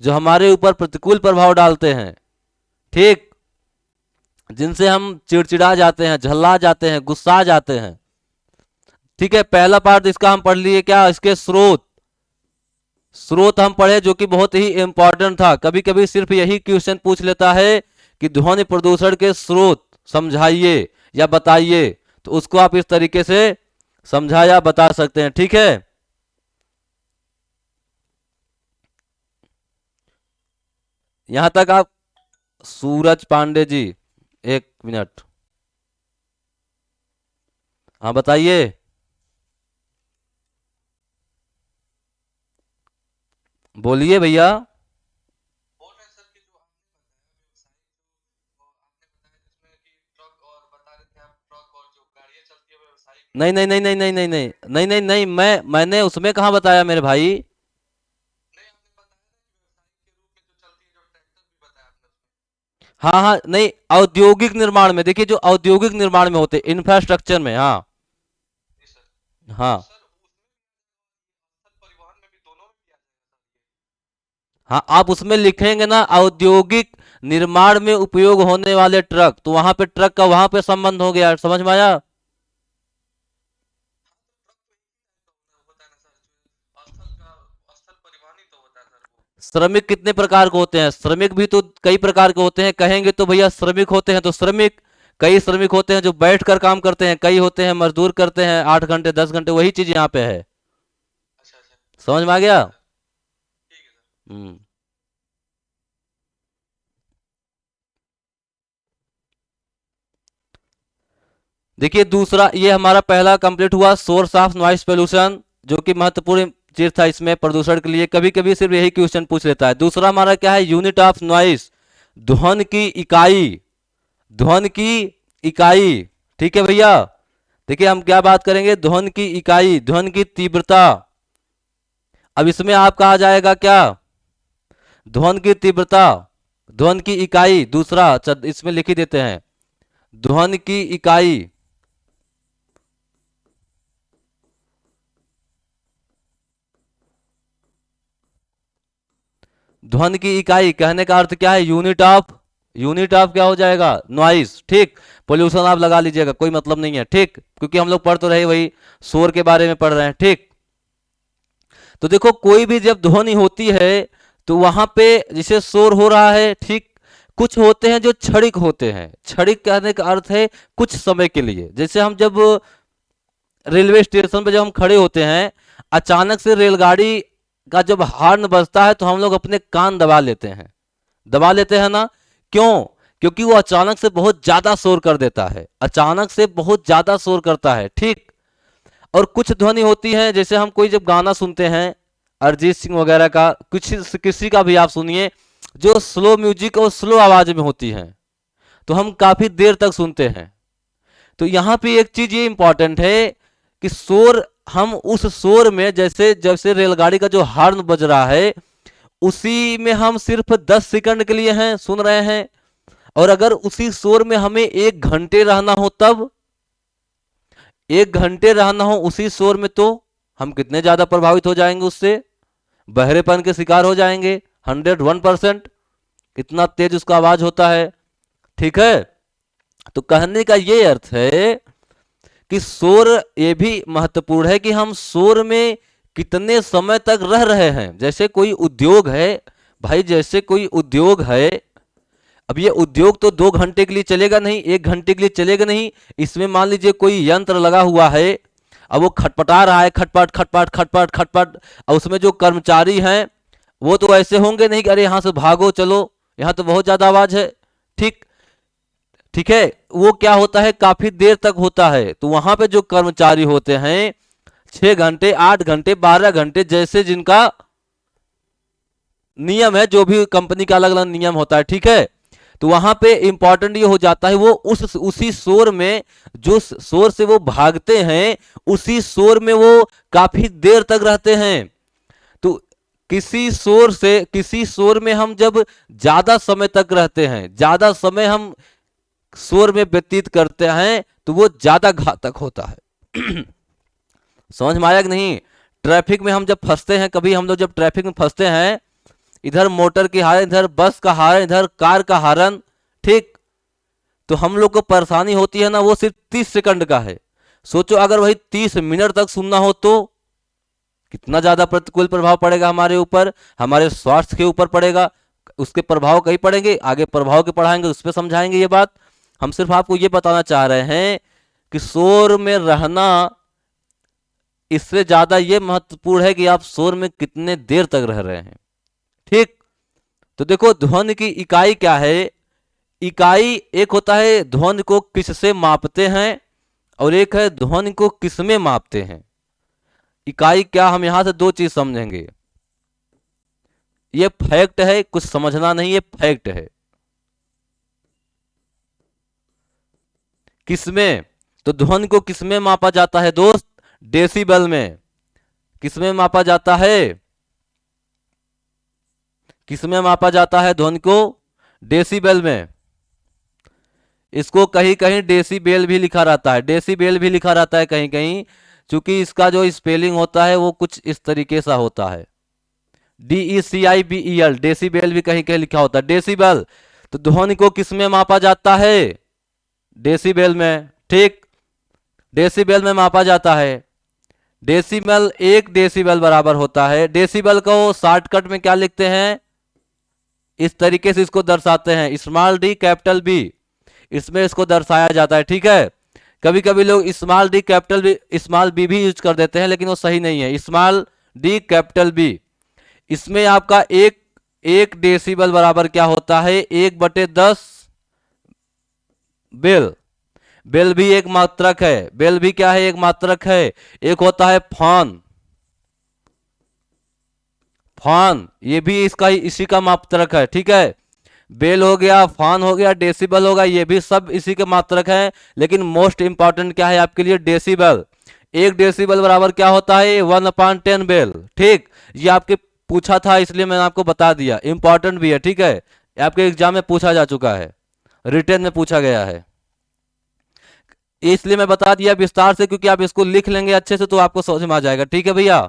जो हमारे ऊपर प्रतिकूल प्रभाव डालते हैं। ठीक, जिनसे हम चिड़चिड़ा जाते हैं, झल्ला जाते हैं, गुस्सा जाते हैं। ठीक है, पहला पार्ट इसका हम पढ़ लिए, क्या, इसके स्रोत। स्रोत हम पढ़े, जो कि बहुत ही इंपॉर्टेंट था। कभी कभी सिर्फ यही क्वेश्चन पूछ लेता है कि ध्वनि प्रदूषण के स्रोत समझाइए या बताइए, तो उसको आप इस तरीके से समझा या बता सकते हैं। ठीक है, यहां तक आप, सूरज पांडे जी, एक मिनट, हाँ बताइए, बोलिए भैया। बोल रहे हैं सर कि जो आपने बताया व्यवसाय जो आपने बताया जिसमें कि ट्रक और बता रहे थे आप, ट्रक और जो गाड़ियां चलती है वो व्यवसायिक नहीं नहीं है। नहीं नहीं नहीं नहीं नहीं नहीं नहीं नहीं नहीं, मैंने उसमें कहाँ बताया मेरे भाई। नहीं, आपने बताया ना कि व्यवसायिक के रूप में जो चलती है, जो ट्रैक्टर भी बताया आपने उसमें। हाँ हाँ, नहीं, औद्योगिक निर्माण में, देखिए जो औद्योगिक निर्माण में होते, इंफ्रास्ट्रक्चर में, हाँ जी सर। तो हाँ सर उसमें भी स्थल परिवहन में भी, दोनों में भी आ जाएगा सर ये। हाँ, आप उसमें लिखेंगे ना औद्योगिक निर्माण में उपयोग होने वाले ट्रक, तो वहां पे ट्रक का वहां पे संबंध हो गया, समझ में आया। हाँ, तो ट्रक तो एक ही तो होता है ना सर, जो स्थल का स्थल परिवहन ही तो होता है सर वो। श्रमिक कितने प्रकार के होते हैं, श्रमिक भी तो कई प्रकार के होते हैं, कहेंगे तो भैया श्रमिक होते हैं तो श्रमिक, कई श्रमिक होते हैं जो बैठ कर काम करते हैं, कई होते हैं मजदूर करते हैं 8 घंटे 10 घंटे, वही चीज यहाँ पे है। अच्छा अच्छा, समझ में आ ठीक गया। है सर, ठीक है सर। हम्म, देखिए दूसरा, ये हमारा पहला कंप्लीट हुआ, सोर्स ऑफ नॉइस पोल्यूशन, जो कि महत्वपूर्ण चीज था इसमें प्रदूषण के लिए, कभी कभी सिर्फ यही क्वेश्चन पूछ लेता है। दूसरा हमारा क्या है, यूनिट ऑफ नॉइस, ध्वनि की इकाई, ध्वनि की इकाई। ठीक है भैया, देखिए हम क्या बात करेंगे, ध्वनि की इकाई, ध्वनि की तीव्रता। अब इसमें आपका आ जाएगा क्या, ध्वनि की तीव्रता, ध्वनि की इकाई। दूसरा इसमें लिख ही देते हैं, ध्वनि की इकाई, ध्वनि की इकाई कहने का अर्थ क्या है, यूनिट ऑफ, यूनिट ऑफ क्या हो जाएगा, नॉइस। ठीक, पोल्यूशन आप लगा लीजिएगा, कोई मतलब नहीं है। ठीक, क्योंकि हम लोग पढ़ तो रहे वही शोर के बारे में पढ़ रहे हैं। ठीक, तो देखो कोई भी जब ध्वनि होती है तो वहां पे जिसे शोर हो रहा है, ठीक, कुछ होते हैं जो क्षणिक होते हैं। क्षणिक कहने का अर्थ है कुछ समय के लिए। जैसे हम जब रेलवे स्टेशन पे जब हम खड़े होते हैं, अचानक से रेलगाड़ी का जब हॉर्न बजता है तो हम लोग अपने कान दबा लेते हैं, दबा लेते हैं ना, क्यों, क्योंकि वो अचानक से बहुत ज्यादा शोर कर देता है, अचानक से बहुत ज्यादा शोर करता है। ठीक, और कुछ ध्वनि होती है, जैसे हम कोई जब गाना सुनते हैं, अरिजीत सिंह वगैरह का, कुछ किसी का भी आप सुनिए, जो स्लो म्यूजिक और स्लो आवाज में होती है, तो हम काफी देर तक सुनते हैं। तो यहाँ पे एक चीज ये इंपॉर्टेंट है कि शोर, हम उस शोर में, जैसे जैसे रेलगाड़ी का जो हॉर्न बज रहा है, उसी में हम सिर्फ 10 सेकंड के लिए हैं, सुन रहे हैं। और अगर उसी शोर में हमें 1 घंटे रहना हो, तब 1 घंटे रहना हो उसी शोर में, तो हम कितने ज्यादा प्रभावित हो जाएंगे उससे, बहरेपन के शिकार हो जाएंगे 101%, इतना तेज उसका आवाज होता है। ठीक है, तो कहने का ये अर्थ है कि शोर ये भी महत्वपूर्ण है कि हम शोर में कितने समय तक रह रहे हैं। जैसे कोई उद्योग है भाई, जैसे कोई उद्योग है, अब ये उद्योग तो 2 घंटे के लिए चलेगा नहीं, 1 घंटे के लिए चलेगा नहीं। इसमें मान लीजिए कोई यंत्र लगा हुआ है, अब वो खटपटा रहा है, खटपट खटपट खटपट खटपट, और उसमें जो कर्मचारी हैं वो तो ऐसे होंगे नहीं कि अरे यहाँ से भागो चलो, यहाँ तो बहुत ज्यादा आवाज है। ठीक ठीक है, वो क्या होता है काफी देर तक होता है। तो वहां पे जो कर्मचारी होते हैं 6 घंटे 8 घंटे 12 घंटे जैसे जिनका नियम है, जो भी कंपनी का अलग अलग नियम होता है, ठीक है। तो वहां पे इंपॉर्टेंट ये हो जाता है वो उसी शोर में, जो शोर से वो भागते हैं उसी शोर में वो काफी देर तक रहते हैं। तो किसी शोर में हम जब ज्यादा समय तक रहते हैं, ज्यादा समय हम शोर में व्यतीत करते हैं, तो वो ज्यादा घातक होता है। समझ में आया कि नहीं? ट्रैफिक में हम जब फंसते हैं, कभी हम लोग जब ट्रैफिक में फंसते हैं, इधर मोटर की हारन, इधर बस का हारन, इधर कार का हारन, ठीक, तो हम लोग को परेशानी होती है ना, वो सिर्फ 30 सेकंड का है। सोचो अगर वही 30 मिनट तक सुनना हो तो कितना ज्यादा प्रतिकूल प्रभाव पड़ेगा हमारे ऊपर, हमारे स्वास्थ्य के ऊपर पड़ेगा। उसके प्रभाव कहीं पड़ेंगे, आगे प्रभाव के पढ़ाएंगे, उस पर समझाएंगे ये बात। हम सिर्फ आपको ये बताना चाह रहे हैं कि शोर में रहना, इससे ज्यादा ये महत्वपूर्ण है कि आप शोर में कितने देर तक रह रहे हैं। ठीक, तो देखो ध्वनि की इकाई क्या है। इकाई एक होता है ध्वनि को किससे मापते हैं, और एक है ध्वनि को किसमें मापते हैं। इकाई क्या, हम यहां से दो चीज समझेंगे। ये फैक्ट है, कुछ समझना नहीं, ये फैक्ट है। किसमें, तो ध्वनि को किसमें मापा जाता है दोस्त? डेसिबल में। किसमें मापा जाता है? किसमें मापा जाता है ध्वनि को? डेसिबल में। इसको कहीं कहीं डेसिबेल भी लिखा रहता है, डेसिबेल भी लिखा रहता है कहीं कहीं, क्योंकि इसका जो स्पेलिंग होता है वो कुछ इस तरीके सा होता है, DECIBEL, डेसिबेल भी कहीं कहीं लिखा होता है। डेसिबल, तो ध्वनि को किसमें मापा जाता है? डेसिबेल में। ठीक, डेसिबल में मापा जाता है। डेसिबल, 1 डेसिबल बराबर होता है, डेसिबल को शॉर्टकट में क्या लिखते हैं, इस तरीके से इसको दर्शाते हैं, स्मॉल डी कैपिटल बी, इसमें इसको दर्शाया जाता है। ठीक है, कभी कभी लोग small D capital B, small B भी यूज कर देते हैं, लेकिन वो सही नहीं है। स्मॉल डी कैपिटल बी, इसमें आपका एक डेसिबल बराबर क्या होता है? 1/10 बेल। बेल भी एक मात्रक है, बेल भी क्या है? एक मात्रक है। एक होता है फान, फान ये भी इसका इसी का मात्रक है। ठीक है, बेल हो गया, फान हो गया, डेसिबल होगा, ये भी सब इसी के मात्रक हैं। लेकिन मोस्ट इंपॉर्टेंट क्या है आपके लिए? डेसिबल। 1 डेसिबल बराबर क्या होता है? 1/10 बेल। ठीक, ये आपके पूछा था इसलिए मैंने आपको बता दिया, इंपॉर्टेंट भी है। ठीक है, आपके एग्जाम में पूछा जा चुका है, रिटर्न में पूछा गया है, इसलिए मैं बता दिया विस्तार से, क्योंकि आप इसको लिख लेंगे अच्छे से तो आपको समझ में आ जाएगा। ठीक है भैया,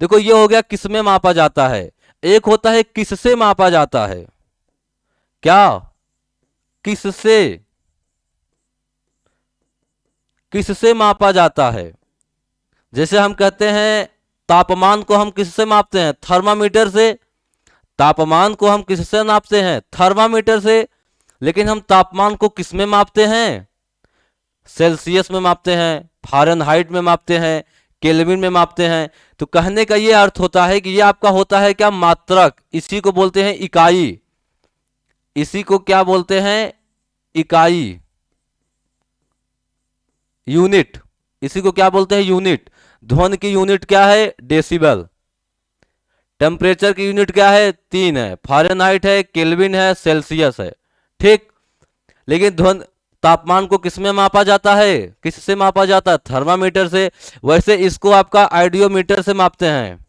देखो ये हो गया किसमें मापा जाता है। एक होता है किससे मापा जाता है। क्या? किससे, किससे मापा जाता है? जैसे हम कहते हैं तापमान को हम किससे मापते हैं? थर्मामीटर से। तापमान को हम किससे नापते हैं? थर्मामीटर से। लेकिन हम तापमान को किसमें मापते हैं? सेल्सियस में मापते हैं, फ़ारेनहाइट में मापते हैं, केल्विन में मापते हैं। तो कहने का ये अर्थ होता है कि ये आपका होता है क्या? मात्रक। इसी को बोलते हैं इकाई। इसी को क्या बोलते हैं? इकाई, यूनिट। इसी को क्या बोलते हैं? यूनिट। ध्वनि की यूनिट क्या है? डेसिबल। टेम्परेचर की यूनिट क्या है? 3 है, फ़ारेनहाइट है, केल्विन है, सेल्सियस है। ठीक, लेकिन ध्वनि, तापमान को किसमें मापा जाता है? किससे मापा जाता है? थर्मामीटर से। वैसे इसको आपका आइडियोमीटर से मापते हैं,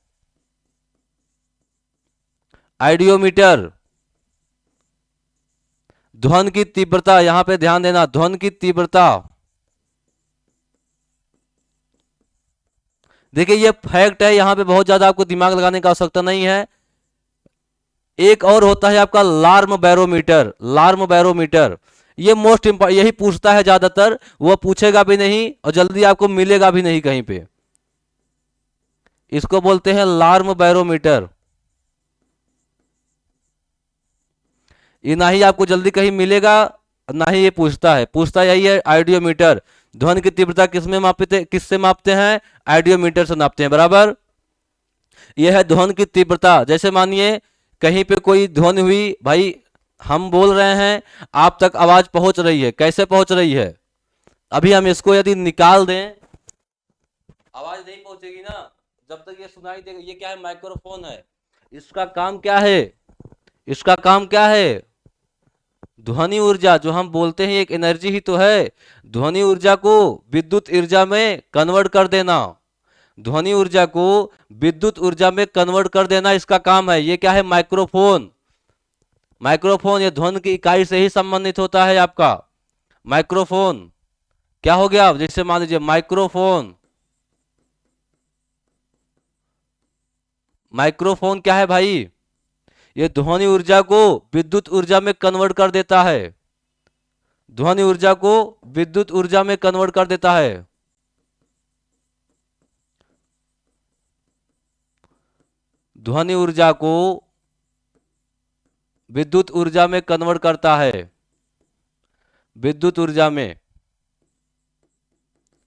आइडियोमीटर। ध्वनि की तीव्रता, यहां पे ध्यान देना, ध्वनि की तीव्रता। देखिए ये फैक्ट है, यहां पे बहुत ज्यादा आपको दिमाग लगाने की आवश्यकता नहीं है। एक और होता है आपका लार्म बैरोमीटर। लार्म बैरोमीटर ये मोस्ट इंपॉर्टेंट, यही पूछता है ज्यादातर, वो पूछेगा भी नहीं और जल्दी आपको मिलेगा भी नहीं कहीं पे। इसको बोलते हैं लार्म बैरोमीटर। ये ना ही आपको जल्दी कहीं मिलेगा, ना ही ये पूछता है। पूछता यही है आइडियोमीटर, ध्वनि की तीव्रता किससे मापते हैं? आइडियोमीटर से नापते हैं, बराबर। यह है ध्वनि की तीव्रता। जैसे मानिए कहीं पे कोई ध्वनि हुई, भाई हम बोल रहे हैं, आप तक आवाज पहुंच रही है, कैसे पहुंच रही है? अभी हम इसको यदि निकाल दें, आवाज नहीं पहुंचेगी ना, जब तक ये सुनाई देगा। ये क्या है? माइक्रोफोन है। इसका काम क्या है? इसका काम क्या है? ध्वनि ऊर्जा, जो हम बोलते हैं एक एनर्जी ही तो है, ध्वनि ऊर्जा को विद्युत ऊर्जा में कन्वर्ट कर देना। ध्वनि ऊर्जा को विद्युत ऊर्जा में कन्वर्ट कर देना इसका काम है। ये क्या है? माइक्रोफोन। माइक्रोफोन ये ध्वनि की इकाई से ही संबंधित होता है आपका। माइक्रोफोन क्या हो गया? जैसे मान लीजिए माइक्रोफोन, माइक्रोफोन क्या है भाई? ये ध्वनि ऊर्जा को विद्युत ऊर्जा में कन्वर्ट कर देता है। ध्वनि ऊर्जा को विद्युत ऊर्जा में कन्वर्ट कर देता है। ध्वनि ऊर्जा को विद्युत ऊर्जा में कन्वर्ट करता है। विद्युत ऊर्जा में,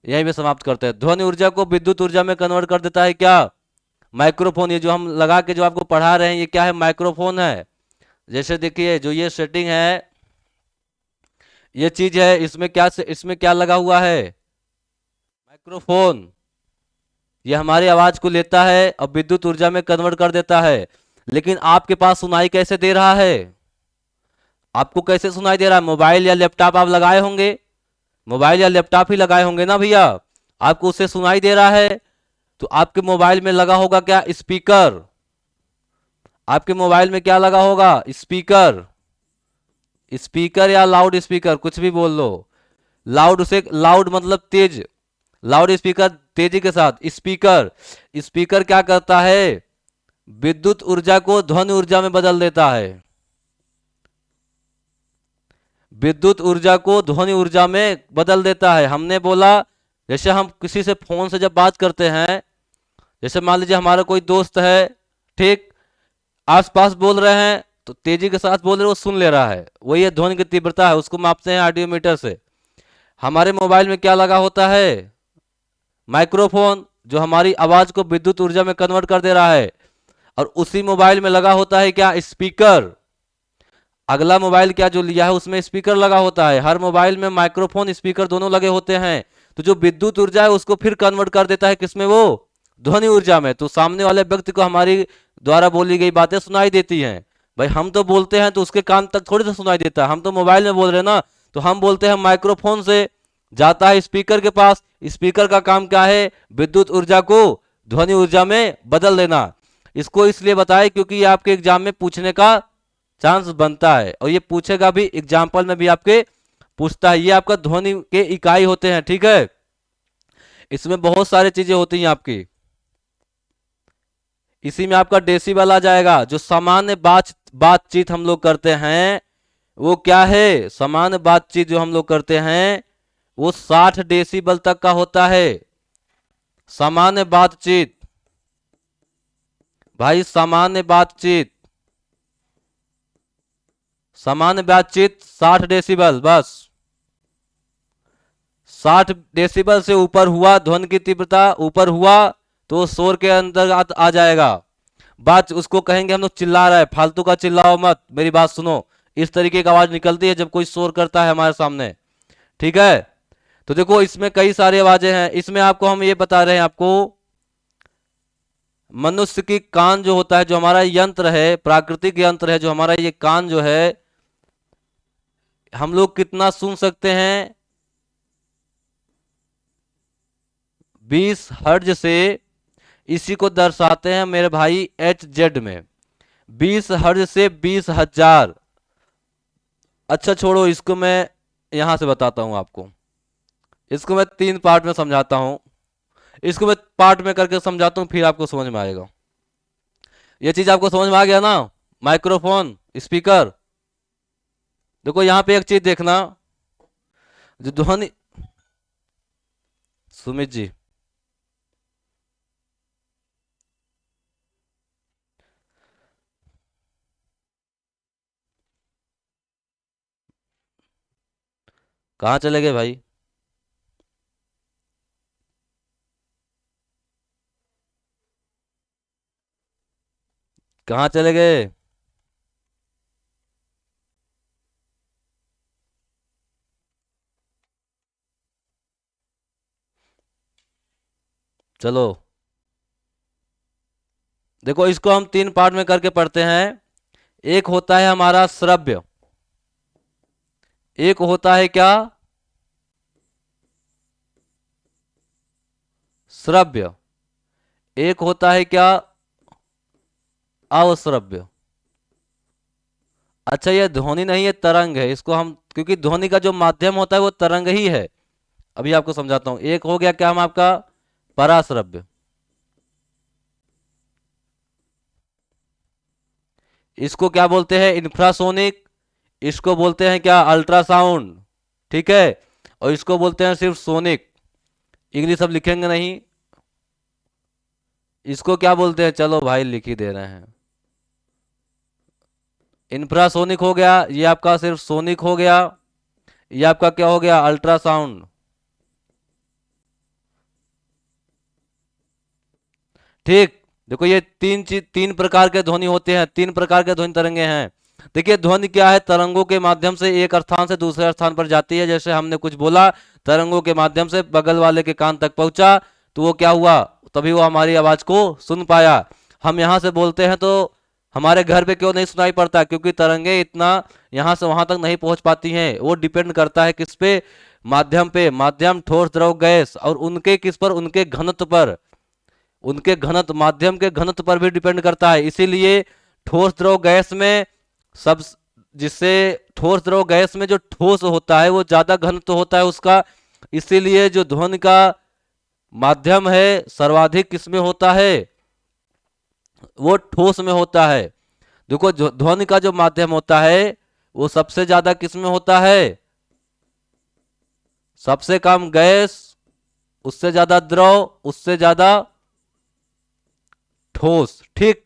यही पे समाप्त करते हैं। ध्वनि ऊर्जा को विद्युत ऊर्जा में कन्वर्ट कर देता है क्या? माइक्रोफोन। ये जो हम लगा के जो आपको पढ़ा रहे हैं, ये क्या है? माइक्रोफोन है। जैसे देखिए जो ये सेटिंग है, ये चीज है, इसमें क्या लगा हुआ है? माइक्रोफोन। ये हमारी आवाज को लेता है और विद्युत ऊर्जा में कन्वर्ट कर देता है। लेकिन आपके पास सुनाई कैसे दे रहा है? आपको कैसे सुनाई दे रहा है? मोबाइल या लैपटॉप आप लगाए होंगे, मोबाइल या लैपटॉप ही लगाए होंगे ना भैया, आपको उससे सुनाई दे रहा है। तो आपके मोबाइल में लगा होगा क्या? स्पीकर। आपके मोबाइल में क्या लगा होगा? स्पीकर। स्पीकर या लाउड स्पीकर, कुछ भी बोल लो। लाउड, उसे लाउड मतलब तेज, लाउड स्पीकर तेजी के साथ। स्पीकर, स्पीकर क्या करता है? विद्युत ऊर्जा को ध्वनि ऊर्जा में बदल देता है। विद्युत ऊर्जा को ध्वनि ऊर्जा में बदल देता है। हमने बोला जैसे हम किसी से फोन से जब बात करते हैं, जैसे मान लीजिए हमारा कोई दोस्त है, ठीक, आसपास बोल रहे हैं तो तेजी के साथ बोल रहे हैं, वो सुन ले रहा है, वही है ध्वनि की तीव्रता है, उसको मापते हैं ऑडियोमीटर से। हमारे मोबाइल में क्या लगा होता है? माइक्रोफोन, जो हमारी आवाज को विद्युत ऊर्जा में कन्वर्ट कर दे रहा है। और उसी मोबाइल में लगा होता है क्या? स्पीकर। अगला मोबाइल क्या जो लिया है उसमें स्पीकर लगा होता है। हर मोबाइल में माइक्रोफोन स्पीकर दोनों लगे होते हैं। तो जो विद्युत ऊर्जा है उसको फिर कन्वर्ट कर देता है किसमें? वो ध्वनि ऊर्जा में। तो सामने वाले व्यक्ति को हमारी द्वारा बोली गई बातें सुनाई देती हैं। भाई हम तो बोलते हैं तो उसके कान तक थोड़ी सा सुनाई देता है, हम तो मोबाइल में बोल रहे हैं ना। तो हम बोलते हैं माइक्रोफोन से जाता है स्पीकर के पास। स्पीकर का काम क्या है? विद्युत ऊर्जा को ध्वनि ऊर्जा में बदल देना। इसको इसलिए बताए क्योंकि ये आपके एग्जाम में पूछने का चांस बनता है, और ये पूछेगा भी, एग्जाम्पल में भी आपके पूछता है। ये आपका ध्वनि के इकाई होते हैं, ठीक है। इसमें बहुत सारी चीजें होती हैं आपकी। इसी में आपका डेसिबल आ जाएगा। जो सामान्य बातचीत हम लोग करते हैं वो क्या है? सामान्य बातचीत जो हम लोग करते हैं वो 60 डेसिबल तक का होता है। सामान्य बातचीत, भाई सामान्य बातचीत, सामान्य बातचीत 60 डेसिबल, बस 60 डेसिबल से ऊपर हुआ, ध्वनि की तीव्रता ऊपर हुआ तो शोर के अंतर्गत आ जाएगा। बात उसको कहेंगे हम लोग चिल्ला रहा है, फालतू का चिल्लाओ मत, मेरी बात सुनो, इस तरीके की आवाज निकलती है जब कोई शोर करता है हमारे सामने, ठीक है। तो देखो इसमें कई सारी आवाजें हैं। इसमें आपको हम ये बता रहे हैं, आपको मनुष्य की कान जो होता है, जो हमारा यंत्र है, प्राकृतिक यंत्र है, जो हमारा ये कान जो है, हम लोग कितना सुन सकते हैं? 20 हर्ज से, इसी को दर्शाते हैं मेरे भाई HZ में, 20 हर्ज से 20,000। अच्छा छोड़ो, इसको मैं यहां से बताता हूं आपको। इसको मैं 3 पार्ट में समझाता हूं। इसको मैं पार्ट में करके समझाता हूं, फिर आपको समझ में आएगा। ये चीज आपको समझ में आ गया ना? Microphone, speaker. देखो यहां पे एक चीज देखना, जो ध्वनि, सुमित जी, कहाँ चले गए भाई? कहाँ चले गए? चलो देखो, इसको हम 3 पार्ट में करके पढ़ते हैं। एक होता है हमारा श्रव्य, एक होता है क्या? श्रव्य, एक होता है क्या? अवश्रव्य। अच्छा, ये ध्वनि नहीं है, तरंग है। इसको हम, क्योंकि ध्वनि का जो माध्यम होता है वो तरंग ही है। अभी आपको समझाता हूं। एक हो गया क्या हम आपका? पराश्रव्य। इसको क्या बोलते हैं? इंफ्रासोनिक। इसको बोलते हैं क्या? अल्ट्रासाउंड। ठीक है। और इसको बोलते हैं सिर्फ सोनिक। इंग्लिश अब लिखेंगे नहीं। इसको क्या बोलते हैं? चलो भाई लिख ही दे रहे हैं। इंफ्रासोनिक हो गया, ये आपका सिर्फ सोनिक हो गया। ये आपका क्या हो गया? अल्ट्रासाउंड। ठीक। देखो, ये तीन प्रकार के ध्वनि होते हैं, 3 प्रकार के ध्वनि तरंगे हैं। देखिए, ध्वनि क्या है? तरंगों के माध्यम से एक स्थान से दूसरे स्थान पर जाती है। जैसे हमने कुछ बोला, तरंगों के माध्यम से बगल वाले के कान तक पहुंचा, तो वो क्या हुआ? तभी वो हमारी आवाज को सुन पाया। हम यहां से बोलते हैं तो हमारे घर पे क्यों नहीं सुनाई पड़ता? क्योंकि तरंगे इतना यहां से वहां तक नहीं पहुंच पाती हैं। वो डिपेंड करता है किस पे? माध्यम पे। माध्यम, ठोस, द्रव, गैस, और उनके किस पर? उनके घनत्व पर। उनके घनत्व, माध्यम के घनत्व पर भी डिपेंड करता है। इसीलिए ठोस, द्रव, गैस में सब, जिससे ठोस, द्रव, गैस में जो ठोस होता है वो ज्यादा घनत्व होता है उसका। इसीलिए जो ध्वनि का माध्यम है सर्वाधिक किसमें होता है? वो ठोस में होता है। देखो, ध्वनि का जो माध्यम होता है वो सबसे ज्यादा किसमें होता है? सबसे कम गैस, उससे ज्यादा द्रव, उससे ज्यादा ठोस। ठीक।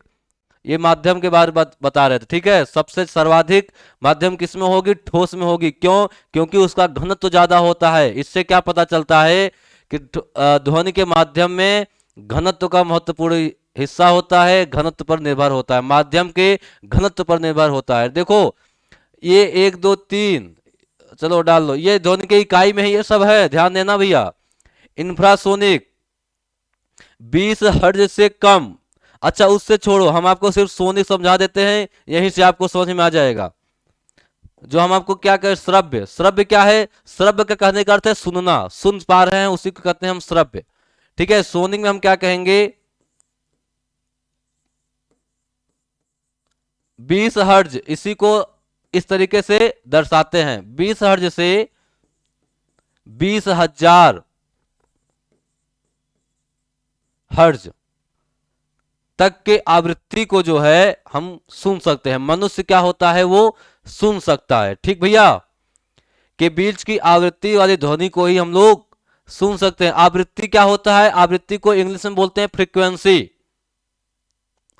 ये माध्यम के बारे में बता रहे थे। ठीक है। सबसे सर्वाधिक माध्यम किसमें होगी? ठोस में होगी। क्यों? क्योंकि उसका घनत्व ज्यादा होता है। इससे क्या पता चलता है कि ध्वनि के माध्यम में घनत्व का महत्वपूर्ण हिस्सा होता है, घनत्व पर निर्भर होता है, माध्यम के घनत्व पर निर्भर होता है। देखो, ये 1 2 3, चलो डाल लो। ये ध्वनि के इकाई में ही ये सब है, ध्यान देना भैया। इंफ्रासोनिक 20 हर्ट्ज से कम। अच्छा, उससे छोड़ो, हम आपको सिर्फ सोनिक समझा देते हैं, यहीं से आपको समझ में आ जाएगा। जो हम आपको क्या कहें? श्रव्य। श्रव्य क्या है? श्रव्य का कहने का अर्थ है सुनना, सुन पा रहे हैं, उसी को कहते हैं हम श्रव्य। ठीक है। सोनिक में हम क्या कहेंगे? 20 हर्ट्ज। इसी को इस तरीके से दर्शाते हैं, 20 हर्ट्ज से 20,000 हर्ट्ज तक के आवृत्ति को जो है हम सुन सकते हैं। मनुष्य क्या होता है? वो सुन सकता है। ठीक भैया, के बीच की आवृत्ति वाली ध्वनि को ही हम लोग सुन सकते हैं। आवृत्ति क्या होता है? आवृत्ति को इंग्लिश में बोलते हैं फ्रीक्वेंसी।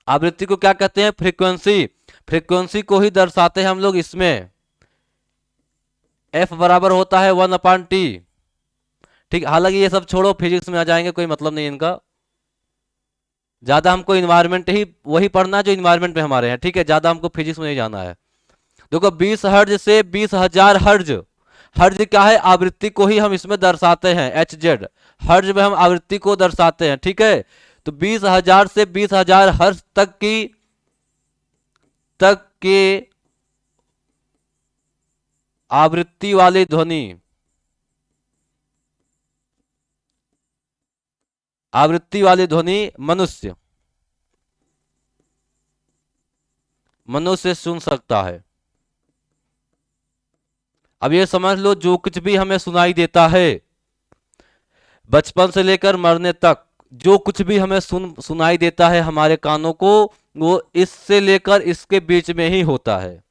आवृत्ति को क्या कहते हैं? फ्रीक्वेंसी। फ्रीक्वेंसी को ही दर्शाते हैं हम लोग इसमें। एफ बराबर होता है 1/T। ठीक। हालांकि ये सब छोड़ो, फिजिक्स में आ जाएंगे, कोई मतलब नहीं इनका। ज्यादा हमको इन्वायरमेंट ही वही पढ़ना है जो इन्वायरमेंट में हमारे हैं। ठीक है। ज्यादा हमको फिजिक्स में नहीं जाना है। देखो, 20 हर्ट्ज से 20,000 हर्ट्ज। हर्ट्ज क्या है? आवृत्ति को ही हम इसमें दर्शाते हैं, HZ। हर्ट्ज में हम आवृत्ति को दर्शाते हैं। ठीक है। तो 20,000 से 20,000 हर्ट्ज तक की आवृत्ति वाली ध्वनि, आवृत्ति वाली ध्वनि मनुष्य सुन सकता है। अब ये समझ लो, जो कुछ भी हमें सुनाई देता है बचपन से लेकर मरने तक, जो कुछ भी हमें सुनाई देता है हमारे कानों को, वो इससे लेकर इसके बीच में ही होता है।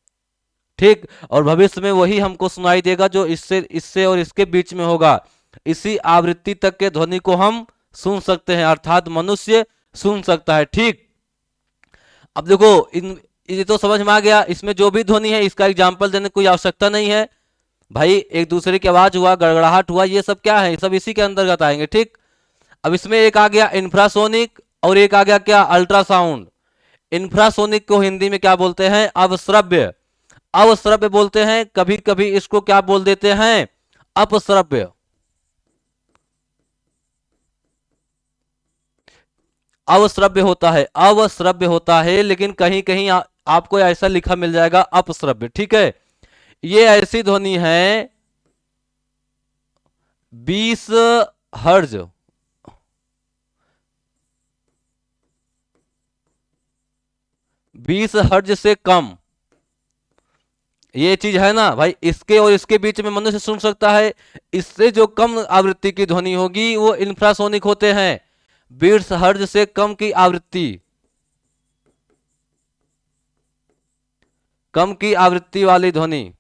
ठीक। और भविष्य में वही हमको सुनाई देगा जो इससे और इसके बीच में होगा। इसी आवृत्ति तक के ध्वनि को हम सुन सकते हैं, अर्थात मनुष्य सुन सकता है। ठीक। अब देखो, ये तो समझ में आ गया। इसमें जो भी ध्वनि है इसका एग्जाम्पल देने की कोई आवश्यकता नहीं है भाई। एक दूसरे की आवाज हुआ, गड़गड़ाहट हुआ, ये सब क्या है? सब इसी के अंतर्गत आएंगे। ठीक। अब इसमें एक आ गया इंफ्रासोनिक और एक आ गया क्या? अल्ट्रासाउंड। इंफ्रासोनिक को हिंदी में क्या बोलते हैं? अवश्रव्य। अवश्रव्य बोलते हैं, कभी कभी इसको क्या बोल देते हैं? अपश्रव्य। अवश्रव्य होता है, अवश्रव्य होता है, लेकिन कहीं कहीं आपको ऐसा लिखा मिल जाएगा अपश्रव्य। ठीक है, ये ऐसी ध्वनि है 20 हर्ज, 20 हर्ज से कम, ये चीज है ना भाई, इसके और इसके बीच में मनुष्य सुन सकता है। इससे जो कम आवृत्ति की ध्वनि होगी वो इंफ्रासोनिक होते हैं। 20 हर्ज से कम की आवृत्ति, कम की आवृत्ति वाली ध्वनि,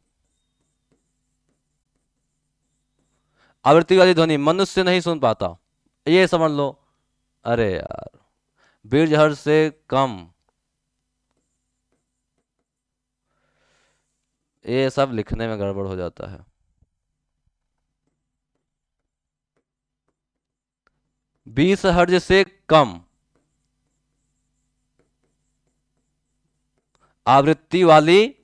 आवृत्ति वाली ध्वनि मनुष्य नहीं सुन पाता, ये समझ लो। अरे यार, 20 हर्ज से कम, ये सब लिखने में गड़बड़ हो जाता है। 20 हर्ज से कम आवृत्ति वाली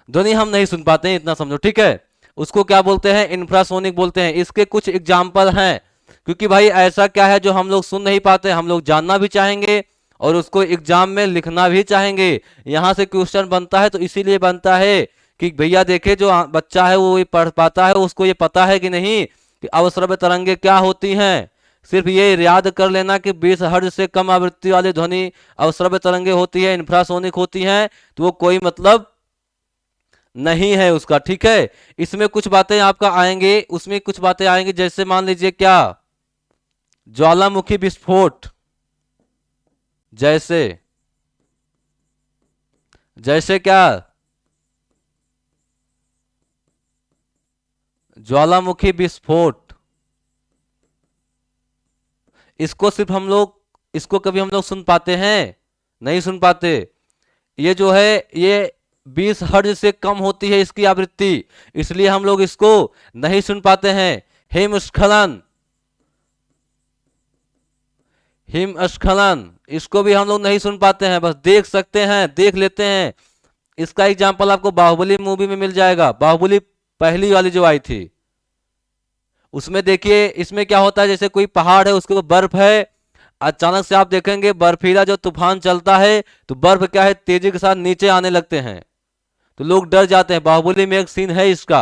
ध्वनि हम नहीं सुन पाते हैं, इतना समझो। ठीक है, उसको क्या बोलते हैं? इंफ्रासोनिक बोलते हैं। इसके कुछ एग्जाम्पल हैं, क्योंकि भाई ऐसा क्या है जो हम लोग सुन नहीं पाते, हम लोग जानना भी चाहेंगे और उसको एग्जाम में लिखना भी चाहेंगे। यहां से क्वेश्चन बनता है तो इसीलिए बनता है कि भैया देखे जो बच्चा है वो ये पढ़ पाता है, उसको ये पता है कि नहीं कि अवश्रव्य तरंगे क्या होती हैं। सिर्फ ये याद कर लेना कि 20 हर्ज से कम आवृत्ति वाली ध्वनि अवश्रव्य तरंगे होती है, इंफ्रासोनिक होती हैं, तो वो कोई मतलब नहीं है उसका। ठीक है, इसमें कुछ बातें आपका आएंगे, उसमें कुछ बातें आएंगी, जैसे मान लीजिए क्या, ज्वालामुखी विस्फोट, जैसे जैसे क्या, ज्वालामुखी विस्फोट, इसको सिर्फ हम लोग, इसको कभी हम लोग सुन पाते हैं? नहीं सुन पाते। ये जो है ये 20 हर्ज से कम होती है इसकी आवृत्ति, इसलिए हम लोग इसको नहीं सुन पाते हैं। हिमस्खलन, हिमस्खलन, इसको भी हम लोग नहीं सुन पाते हैं, बस देख सकते हैं, देख लेते हैं। इसका एग्जाम्पल आपको बाहुबली मूवी में मिल जाएगा, बाहुबली पहली वाली जो आई थी उसमें देखिए, इसमें क्या होता है, जैसे कोई पहाड़ है उसके ऊपर बर्फ है, अचानक से आप देखेंगे बर्फीला जो तूफान चलता है तो बर्फ क्या है तेजी के साथ नीचे आने लगते हैं, तो लोग डर जाते हैं। बाहुबली में एक सीन है इसका,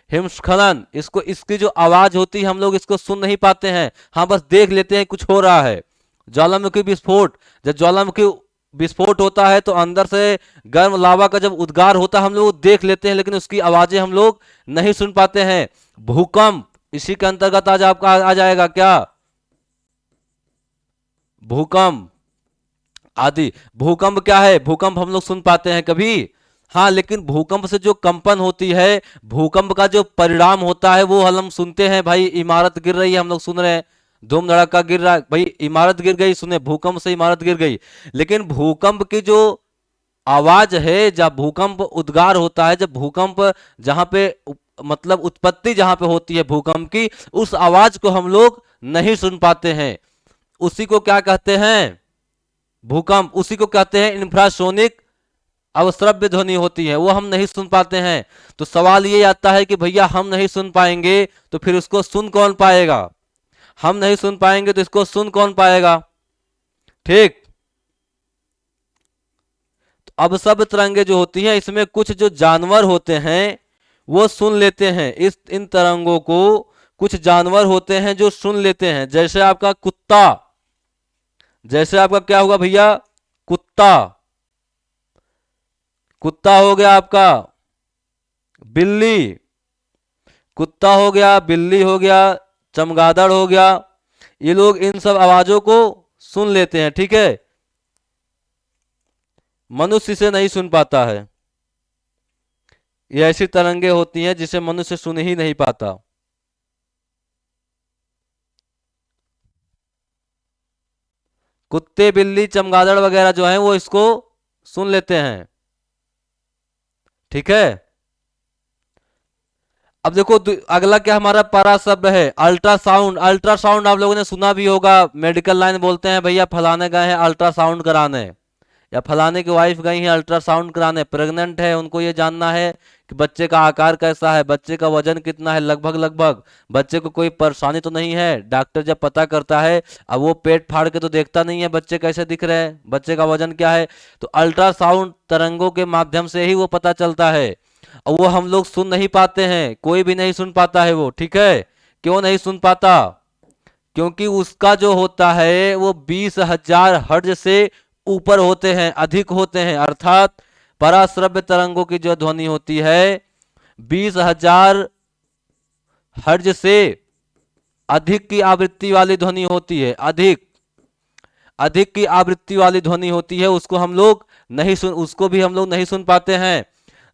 हिमस्खलन, इसको इसकी जो आवाज होती है हम लोग इसको सुन नहीं पाते हैं, हाँ बस देख लेते हैं कुछ हो रहा है। ज्वालामुखी विस्फोट, जब ज्वालामुखी विस्फोट होता है तो अंदर से गर्म लावा का जब उद्गार होता है हम लोग देख लेते हैं, लेकिन उसकी आवाजें हम लोग नहीं सुन पाते हैं। भूकंप इसी के अंतर्गत आज आपका आ जाएगा क्या, भूकंप आदि। भूकंप क्या है, भूकंप हम लोग सुन पाते हैं कभी? हाँ, लेकिन भूकंप से जो कंपन होती है, भूकंप का जो परिणाम होता है वो हम सुनते हैं। भाई इमारत गिर रही है हम लोग सुन रहे हैं, धूम धड़ाका गिर रहा है, भाई इमारत गिर गई सुने, भूकंप से इमारत गिर गई। लेकिन भूकंप की जो आवाज है, जब भूकंप उद्गार होता है, जब भूकंप जहां पे मतलब उत्पत्ति जहां पे होती है भूकंप की, उस आवाज को हम लोग नहीं सुन पाते हैं। उसी को क्या कहते हैं, भूकंप, उसी को कहते हैं इंफ्रासोनिक अवश्रव्य ध्वनि होती है, वो हम नहीं सुन पाते हैं। तो सवाल ये आता है कि भैया हम नहीं सुन पाएंगे तो फिर उसको सुन कौन पाएगा? हम नहीं सुन पाएंगे तो इसको सुन कौन पाएगा? ठीक, तो अब सब तरंगे जो होती हैं इसमें कुछ जो जानवर होते हैं वो सुन लेते हैं इस इन तरंगों को, कुछ जानवर होते हैं जो सुन लेते हैं, जैसे आपका कुत्ता, जैसे आपका क्या होगा भैया, कुत्ता, कुत्ता हो गया आपका, बिल्ली, कुत्ता हो गया, बिल्ली हो गया, चमगादड़ हो गया, ये लोग इन सब आवाजों को सुन लेते हैं। ठीक है, मनुष्य से नहीं सुन पाता है, ये ऐसी तरंगे होती हैं जिसे मनुष्य सुन ही नहीं पाता। कुत्ते बिल्ली चमगादड़ वगैरह जो हैं वो इसको सुन लेते हैं। ठीक है, अब देखो अगला क्या हमारा पारा शब्द है अल्ट्रासाउंड। अल्ट्रासाउंड आप लोगों ने सुना भी होगा, मेडिकल लाइन बोलते हैं भैया फलाने गए हैं अल्ट्रासाउंड कराने, या फलाने की वाइफ गई है अल्ट्रासाउंड कराने, प्रेग्नेंट है, उनको ये जानना है कि बच्चे का आकार कैसा है, बच्चे का वजन कितना है, लगभग लगभग बच्चे को कोई परेशानी तो नहीं है। डॉक्टर जब पता करता है, अब वो पेट फाड़ के तो देखता नहीं है बच्चे कैसे दिख रहे हैं, बच्चे का वजन क्या है, तो अल्ट्रासाउंड तरंगों के माध्यम से ही वो पता चलता है। और वो हम लोग सुन नहीं पाते हैं, कोई भी नहीं सुन पाता है वो, ठीक है। क्यों नहीं सुन पाता? क्योंकि उसका जो होता है वो 20,000 हर्ट्ज से ऊपर होते हैं, अधिक होते हैं, अर्थात पराश्रव्य तरंगों की जो ध्वनि होती है 20,000 हर्ट्ज से अधिक की आवृत्ति वाली ध्वनि होती है, अधिक अधिक की आवृत्ति वाली ध्वनि होती है, उसको हम लोग नहीं सुन, उसको भी हम लोग नहीं सुन पाते हैं।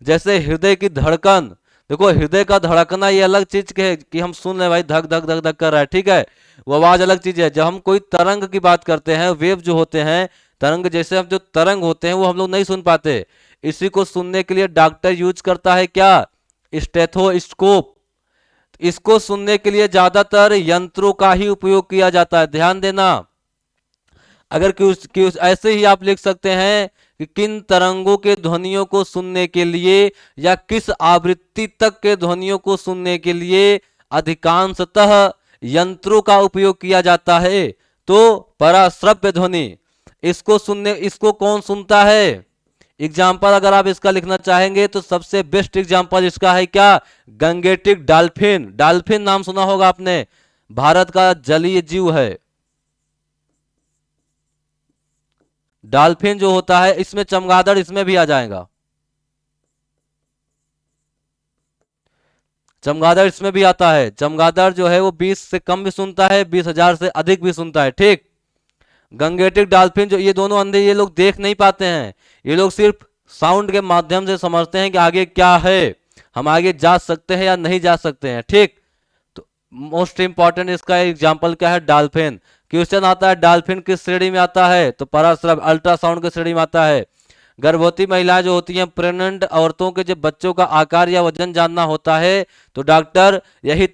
जैसे हृदय की धड़कन, देखो हृदय का धड़कना ये अलग चीज है कि हम सुन रहे भाई धक धक धक धक कर रहा है, ठीक है, वो आवाज अलग चीज है। जब हम कोई तरंग की बात करते हैं, वेव जो होते हैं तरंग, जैसे हम जो तरंग होते हैं वो हम लोग नहीं सुन पाते। इसी को सुनने के लिए डॉक्टर यूज करता है क्या? स्टेथोस्कोप। इसको सुनने के लिए ज्यादातर यंत्रों का ही उपयोग किया जाता है, ध्यान देना। अगर ऐसे ही आप लिख सकते हैं कि किन तरंगों के ध्वनियों को सुनने के लिए या किस आवृत्ति तक के ध्वनियों को सुनने के लिए अधिकांशतः यंत्रों का उपयोग किया जाता है, तो पराश्रव्य ध्वनि। इसको कौन सुनता है? एग्जाम्पल अगर आप इसका लिखना चाहेंगे तो सबसे बेस्ट एग्जाम्पल इसका है क्या? Gangetic dolphin. डॉल्फिन नाम सुना होगा आपने, भारत का जलीय जीव है। डॉल्फिन जो होता है, इसमें चमगादड़ इसमें भी आ जाएगा, चमगादड़ इसमें भी आता है। चमगादड़ जो है वो 20 से कम भी सुनता है, 20,000 से अधिक भी सुनता है, ठीक। गंगेटिक डॉल्फिन जो, ये दोनों अंधे, ये लोग देख नहीं पाते हैं, ये लोग सिर्फ साउंड के माध्यम से समझते हैं कि आगे क्या है, हम आगे जा सकते हैं या नहीं जा सकते हैं, ठीक। तो मोस्ट इंपॉर्टेंट इसका एग्जाम्पल क्या है? डॉल्फिन। क्वेश्चन आता है डॉल्फिन किस श्रेणी में आता है, तो पराश्रव्य अल्ट्रासाउंड की श्रेणी में आता है। गर्भवती महिलाएं जो होती हैं, प्रेग्नेंट औरतों के जब बच्चों का आकार या वजन जानना होता है तो डॉक्टर यही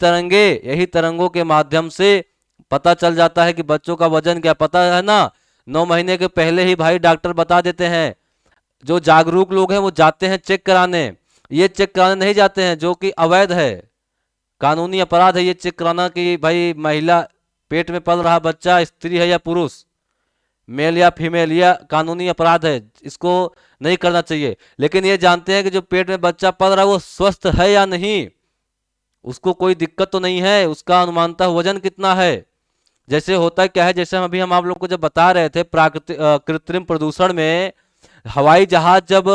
तरंगों के माध्यम से पता चल जाता है कि बच्चों का वजन क्या, पता है ना, 9 महीने के पहले ही भाई डॉक्टर बता देते हैं। जो जागरूक लोग हैं वो जाते हैं चेक कराने, ये चेक कराने नहीं जाते हैं जो कि अवैध है, कानूनी अपराध है ये चेक कराना कि भाई महिला पेट में पल रहा बच्चा स्त्री है या पुरुष, मेल या फीमेल, यह कानूनी अपराध है, इसको नहीं करना चाहिए। लेकिन ये जानते हैं कि जो पेट में बच्चा पल रहा है वो स्वस्थ है या नहीं, उसको कोई दिक्कत तो नहीं है, उसका अनुमानतः वजन कितना है। जैसे होता है क्या है, जैसे हम आप लोग को जब बता रहे थे प्राकृतिक कृत्रिम प्रदूषण में, हवाई जहाज जब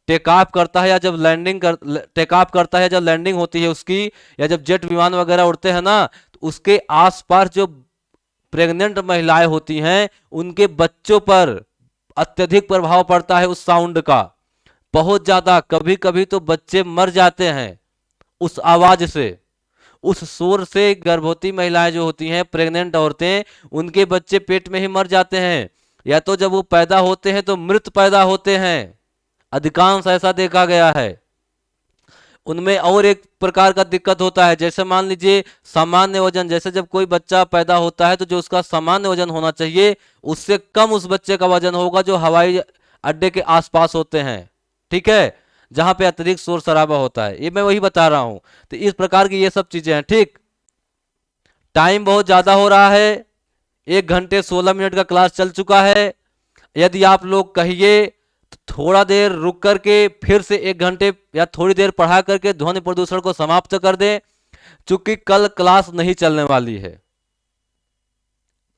टेक ऑफ करता है या जब टेक ऑफ करता है, जब लैंडिंग होती है उसकी, या जब जेट विमान वगैरह उड़ते हैं ना, तो उसके आसपास जो प्रेग्नेंट महिलाएं होती हैं उनके बच्चों पर अत्यधिक प्रभाव पड़ता है उस साउंड का, बहुत ज्यादा। कभी कभी तो बच्चे मर जाते हैं उस आवाज से, उस शोर से। गर्भवती महिलाएं जो होती हैं, प्रेग्नेंट औरतें, उनके बच्चे पेट में ही मर जाते हैं, या तो जब वो पैदा होते हैं तो मृत पैदा होते हैं, अधिकांश ऐसा देखा गया है। उनमें और एक प्रकार का दिक्कत होता है, जैसे मान लीजिए सामान्य वजन, जैसे जब कोई बच्चा पैदा होता है तो जो उसका सामान्य वजन होना चाहिए उससे कम उस बच्चे का वजन होगा जो हवाई अड्डे के आसपास होते हैं, ठीक है, जहां पे अत्यधिक शोर शराबा होता है। ये मैं वही बता रहा हूं। तो इस प्रकार की ये सब चीजें हैं, ठीक। टाइम बहुत ज्यादा हो रहा है, 1 घंटे 16 मिनट का क्लास चल चुका है। यदि आप लोग कहिए तो थोड़ा देर रुक करके फिर से 1 घंटे या थोड़ी देर पढ़ा करके ध्वनि प्रदूषण को समाप्त कर दें, चूंकि कल क्लास नहीं चलने वाली है।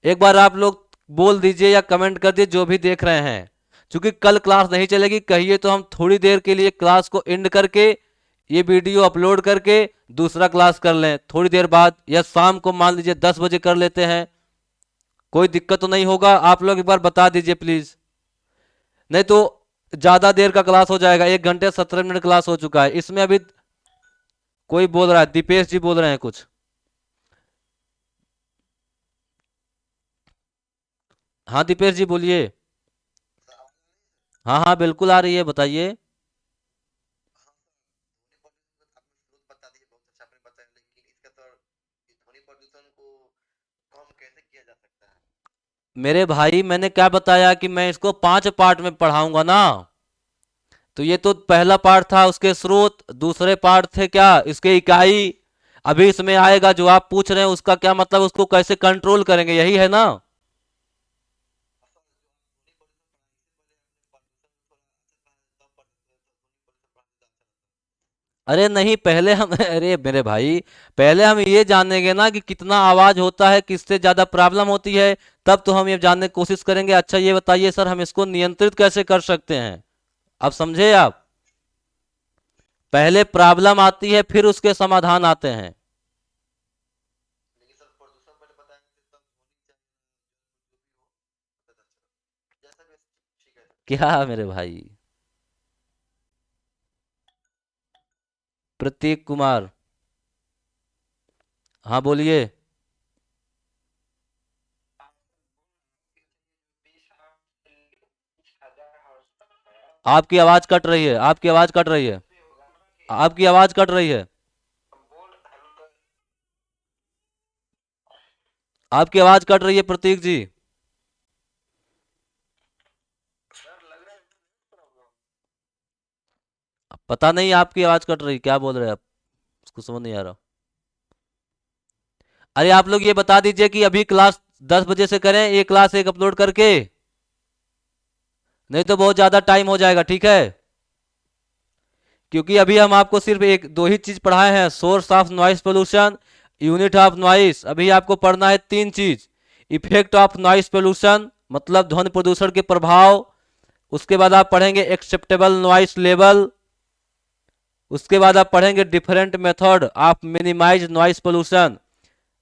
एक बार आप लोग बोल दीजिए या कमेंट कर दीजिए जो भी देख रहे हैं, चूंकि कल क्लास नहीं चलेगी, कहिए तो हम थोड़ी देर के लिए क्लास को एंड करके ये वीडियो अपलोड करके दूसरा क्लास कर लें थोड़ी देर बाद, या शाम को मान लीजिए 10 बजे कर लेते हैं, कोई दिक्कत तो नहीं होगा। आप लोग एक बार बता दीजिए प्लीज, नहीं तो ज्यादा देर का क्लास हो जाएगा। 1 घंटे 17 मिनट क्लास हो चुका है, इसमें अभी कोई बोल रहा है, दीपेश जी बोल रहे हैं कुछ। हाँ दीपेश जी बोलिए। हाँ हाँ बिल्कुल आ रही है, बताइए। हाँ सर, ध्वनि प्रदूषण आपने स्रोत बता दिए, बहुत अच्छा, आपने मेरे भाई मैंने क्या बताया कि मैं इसको 5 पार्ट में पढ़ाऊंगा ना। तो ये तो पहला पार्ट था, उसके स्रोत। दूसरे पार्ट थे क्या, इसके इकाई। अभी इसमें आएगा जो आप पूछ रहे हैं उसका क्या मतलब, उसको कैसे कंट्रोल करेंगे, यही है ना। अरे नहीं, पहले हम अरे मेरे भाई, पहले हम ये जानेंगे ना कि कितना आवाज होता है, किससे ज्यादा प्रॉब्लम होती है। तब तो हम ये जानने की कोशिश करेंगे। अच्छा ये बताइए सर, हम इसको नियंत्रित कैसे कर सकते हैं, आप समझे आप। पहले प्रॉब्लम आती है, फिर उसके समाधान आते हैं। लेकिन सर प्रदूषण पहले बताया कि तब होनी चाहिए, जो भी हो तब अच्छा जैसा भी। ठीक है सर। क्या मेरे भाई। प्रतीक कुमार। हाँ बोलिए। आपकी आवाज कट रही है, आपकी आवाज कट रही है, आपकी आवाज कट रही है, आपकी आवाज कट रही है प्रतीक जी। पता नहीं आपकी आवाज कट रही, क्या बोल रहे हैं आप, उसको समझ नहीं आ रहा। अरे आप लोग ये बता दीजिए कि अभी क्लास 10 बजे से करें, ये क्लास एक अपलोड करके, नहीं तो बहुत ज्यादा टाइम हो जाएगा, ठीक है। क्योंकि अभी हम आपको सिर्फ एक दो ही चीज पढ़ाए हैं, source of noise pollution, unit of noise. अभी आपको पढ़ना है 3 चीज। इफेक्ट ऑफ नॉइस पोल्यूशन, मतलब ध्वनि प्रदूषण के प्रभाव। उसके बाद आप पढ़ेंगे एक्सेप्टेबल नॉइस लेवल। उसके बाद आप पढ़ेंगे different method of minimize noise pollution.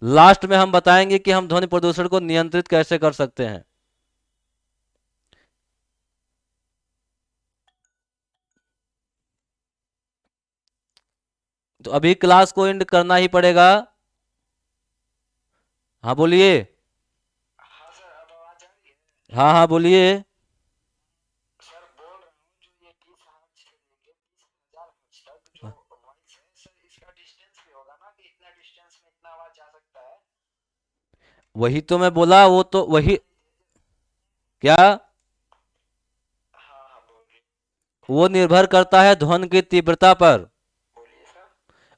Last में हम बताएंगे कि हम ध्वनि प्रदूषण को नियंत्रित कैसे कर सकते हैं। तो अभी क्लास को एंड करना ही पड़ेगा। हाँ बोलिए। हाँ सर, अब आवाज आ रही है। हाँ हाँ बोलिए। सर बोल रहा हूँ, जो ये 20 हर्ट्ज से लेके 20,000 हर्ट्ज तक जो वॉइस है सर, इसका डिस्टेंस भी होगा ना कि इतना डिस्टेंस में इतना आवाज जा सकता है। वही तो मैं बोला, वो तो वही। क्या। हाँ हाँ, बोलिए। वो निर्भर करता है ध्वनि की तीव्रता पर। बोलिए सर।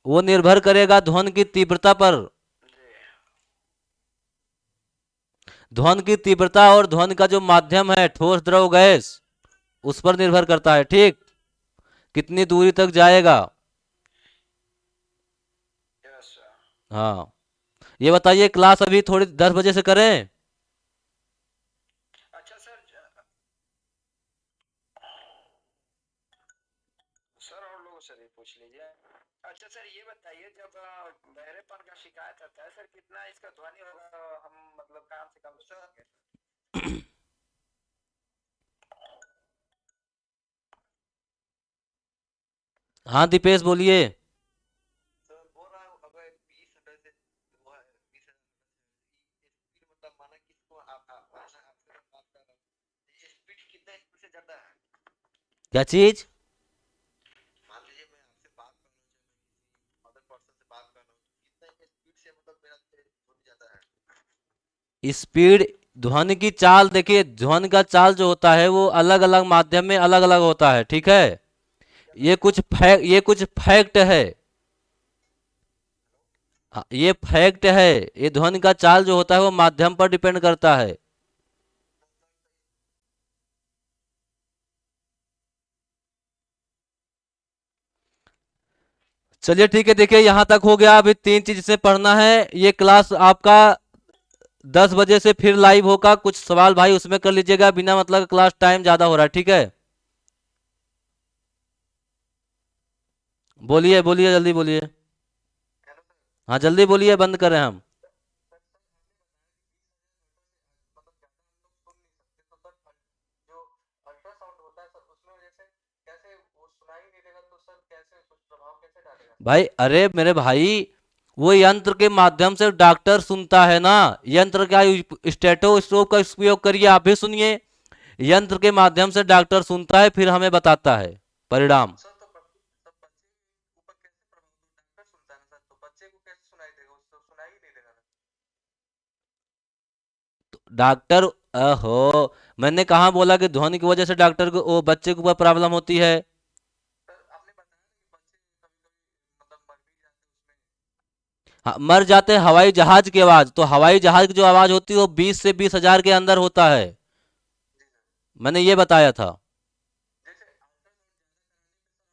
वो निर्भर करेगा ध्वनि की तीव्रता पर। जी। ध्वनि की तीव्रता और ध्वनि का जो माध्यम है, ठोस द्रव गैस, उस पर निर्भर करता है, ठीक। कितनी दूरी तक जाएगा। Yes sir. हाँ। ये बताइए, क्लास अभी थोड़ी 10 बजे से करें। अच्छा सर, सर और लोगों से भी पूछ लीजिए। अच्छा सर, ये बताइए, जब बहरेपन का शिकायत आता है सर, कितना इसका ध्वनि होगा तो हम मतलब काम से कम कर सकें। हाँ दीपेश बोलिए। सर बोल रहा हूँ अगर 20 हंड्रेड से वो है 20 हंड्रेड मतलब माना कि इसको आप आपसे बात कर रहा हूँ, स्पीड कितना स्पीड से ज्यादा है। क्या चीज। मान लीजिए मैं आपसे बात कर रहा हूँ, चाहे मैं किसी अदर पर्सन से बात कर रहा हूँ, तो कितना स्पीड से मतलब मेरा छूट जाता है। स्पीड, ध्वनि की चाल देखिए, ध्वनि का चाल जो होता है वो अलग अलग माध्यम में अलग अलग होता है, ठीक है। ये कुछ फैक्ट है। हाँ, ये फैक्ट है। ये ध्वनि का चाल जो होता है वो माध्यम पर डिपेंड करता है। चलिए ठीक है, देखिए यहाँ तक हो गया। अभी 3 चीज से पढ़ना है। ये क्लास आपका 10 बजे से फिर लाइव होगा। कुछ सवाल भाई उसमें कर लीजिएगा, बिना मतलब क्लास टाइम ज्यादा हो रहा है, ठीक है। बोलिए बोलिए, जल्दी बोलिए। Hello sir. हाँ जल्दी बोलिए, बंद करें हम। सर सर हमने बताया कि 20 हज़ार मीटर से मतलब ज्यादा हम लोग सुन नहीं सकते, तो सर जो अल्ट्रासाउंड होता है सर, उसमें जैसे कैसे वो सुनाई नहीं देगा, तो सर कैसे कुछ प्रभाव कैसे डालेगा सर। भाई अरे मेरे भाई, वो यंत्र के माध्यम से डॉक्टर सुनता है ना। यंत्र का स्टेटोस्कोप का उपयोग करिए, आप भी सुनिए। यंत्र के माध्यम से डॉक्टर सुनता है, फिर हमें बताता है परिणाम। सर तो बच्चे के ऊपर कैसे प्रभाव, तो डॉक्टर सुनता है ना सर, तो बच्चे को कैसे सुनाई देगा, उसको सुनाई ही नहीं देगा ना। डॉक्टर अहो, मैंने कहाँ बोला कि ध्वनि की वजह से डॉक्टर को वो बच्चे के ऊपर प्रॉब्लम होती है। सर आपने बताया ना कि बच्चे कभी कभी मतलब मर भी जाते हैं उसमें। हाँ, मर जाते हैं हवाई जहाज की आवाज, तो हवाई जहाज की जो आवाज होती है वो 20 से 20 हजार के अंदर होता है। जी सर। मैंने ये बताया था। जैसे अल्ट्रासाउंड ज़्यादा कराने पे सर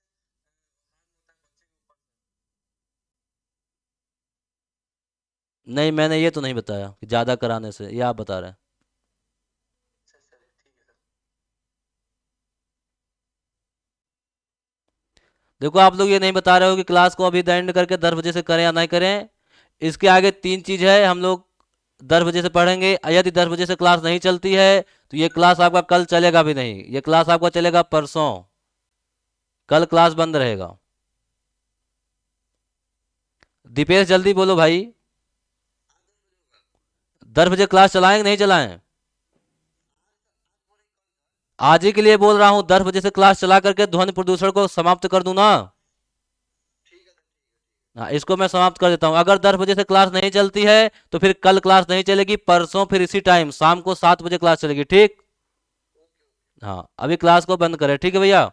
आपने बताया कि जैसे हार्म होता है बच्चे के ऊपर। नहीं, मैंने ये तो नहीं बताया कि ज्यादा कराने से, ये आप बता रहे हैं। अच्छा चलिए ठीक है सर। देखो, आप लोग ये नहीं बता रहे हो कि क्लास को अभी द एंड करके 10 बजे से करें या नहीं करें। इसके आगे 3 चीज है, हम लोग 10 बजे से पढ़ेंगे। यदि 10 बजे से क्लास नहीं चलती है तो ये क्लास आपका कल चलेगा भी नहीं, ये क्लास आपका चलेगा परसों। कल क्लास बंद रहेगा। दीपेश जल्दी बोलो भाई। 10 बजे क्लास चलाएं कि नहीं चलाएं? आज ही के लिए बोल रहा हूं, 10 बजे से क्लास चला करके ध्वनि प्रदूषण को समाप्त कर दूं ना। ठीक है सर ठीक है ठीक हाँ, इसको मैं समाप्त कर देता हूँ। अगर 10 बजे से क्लास नहीं चलती है तो फिर कल क्लास नहीं चलेगी, परसों फिर इसी टाइम शाम को 7 बजे क्लास चलेगी, ठीक। है। Okay okay. हाँ, अभी क्लास को बंद करें, ठीक है भैया।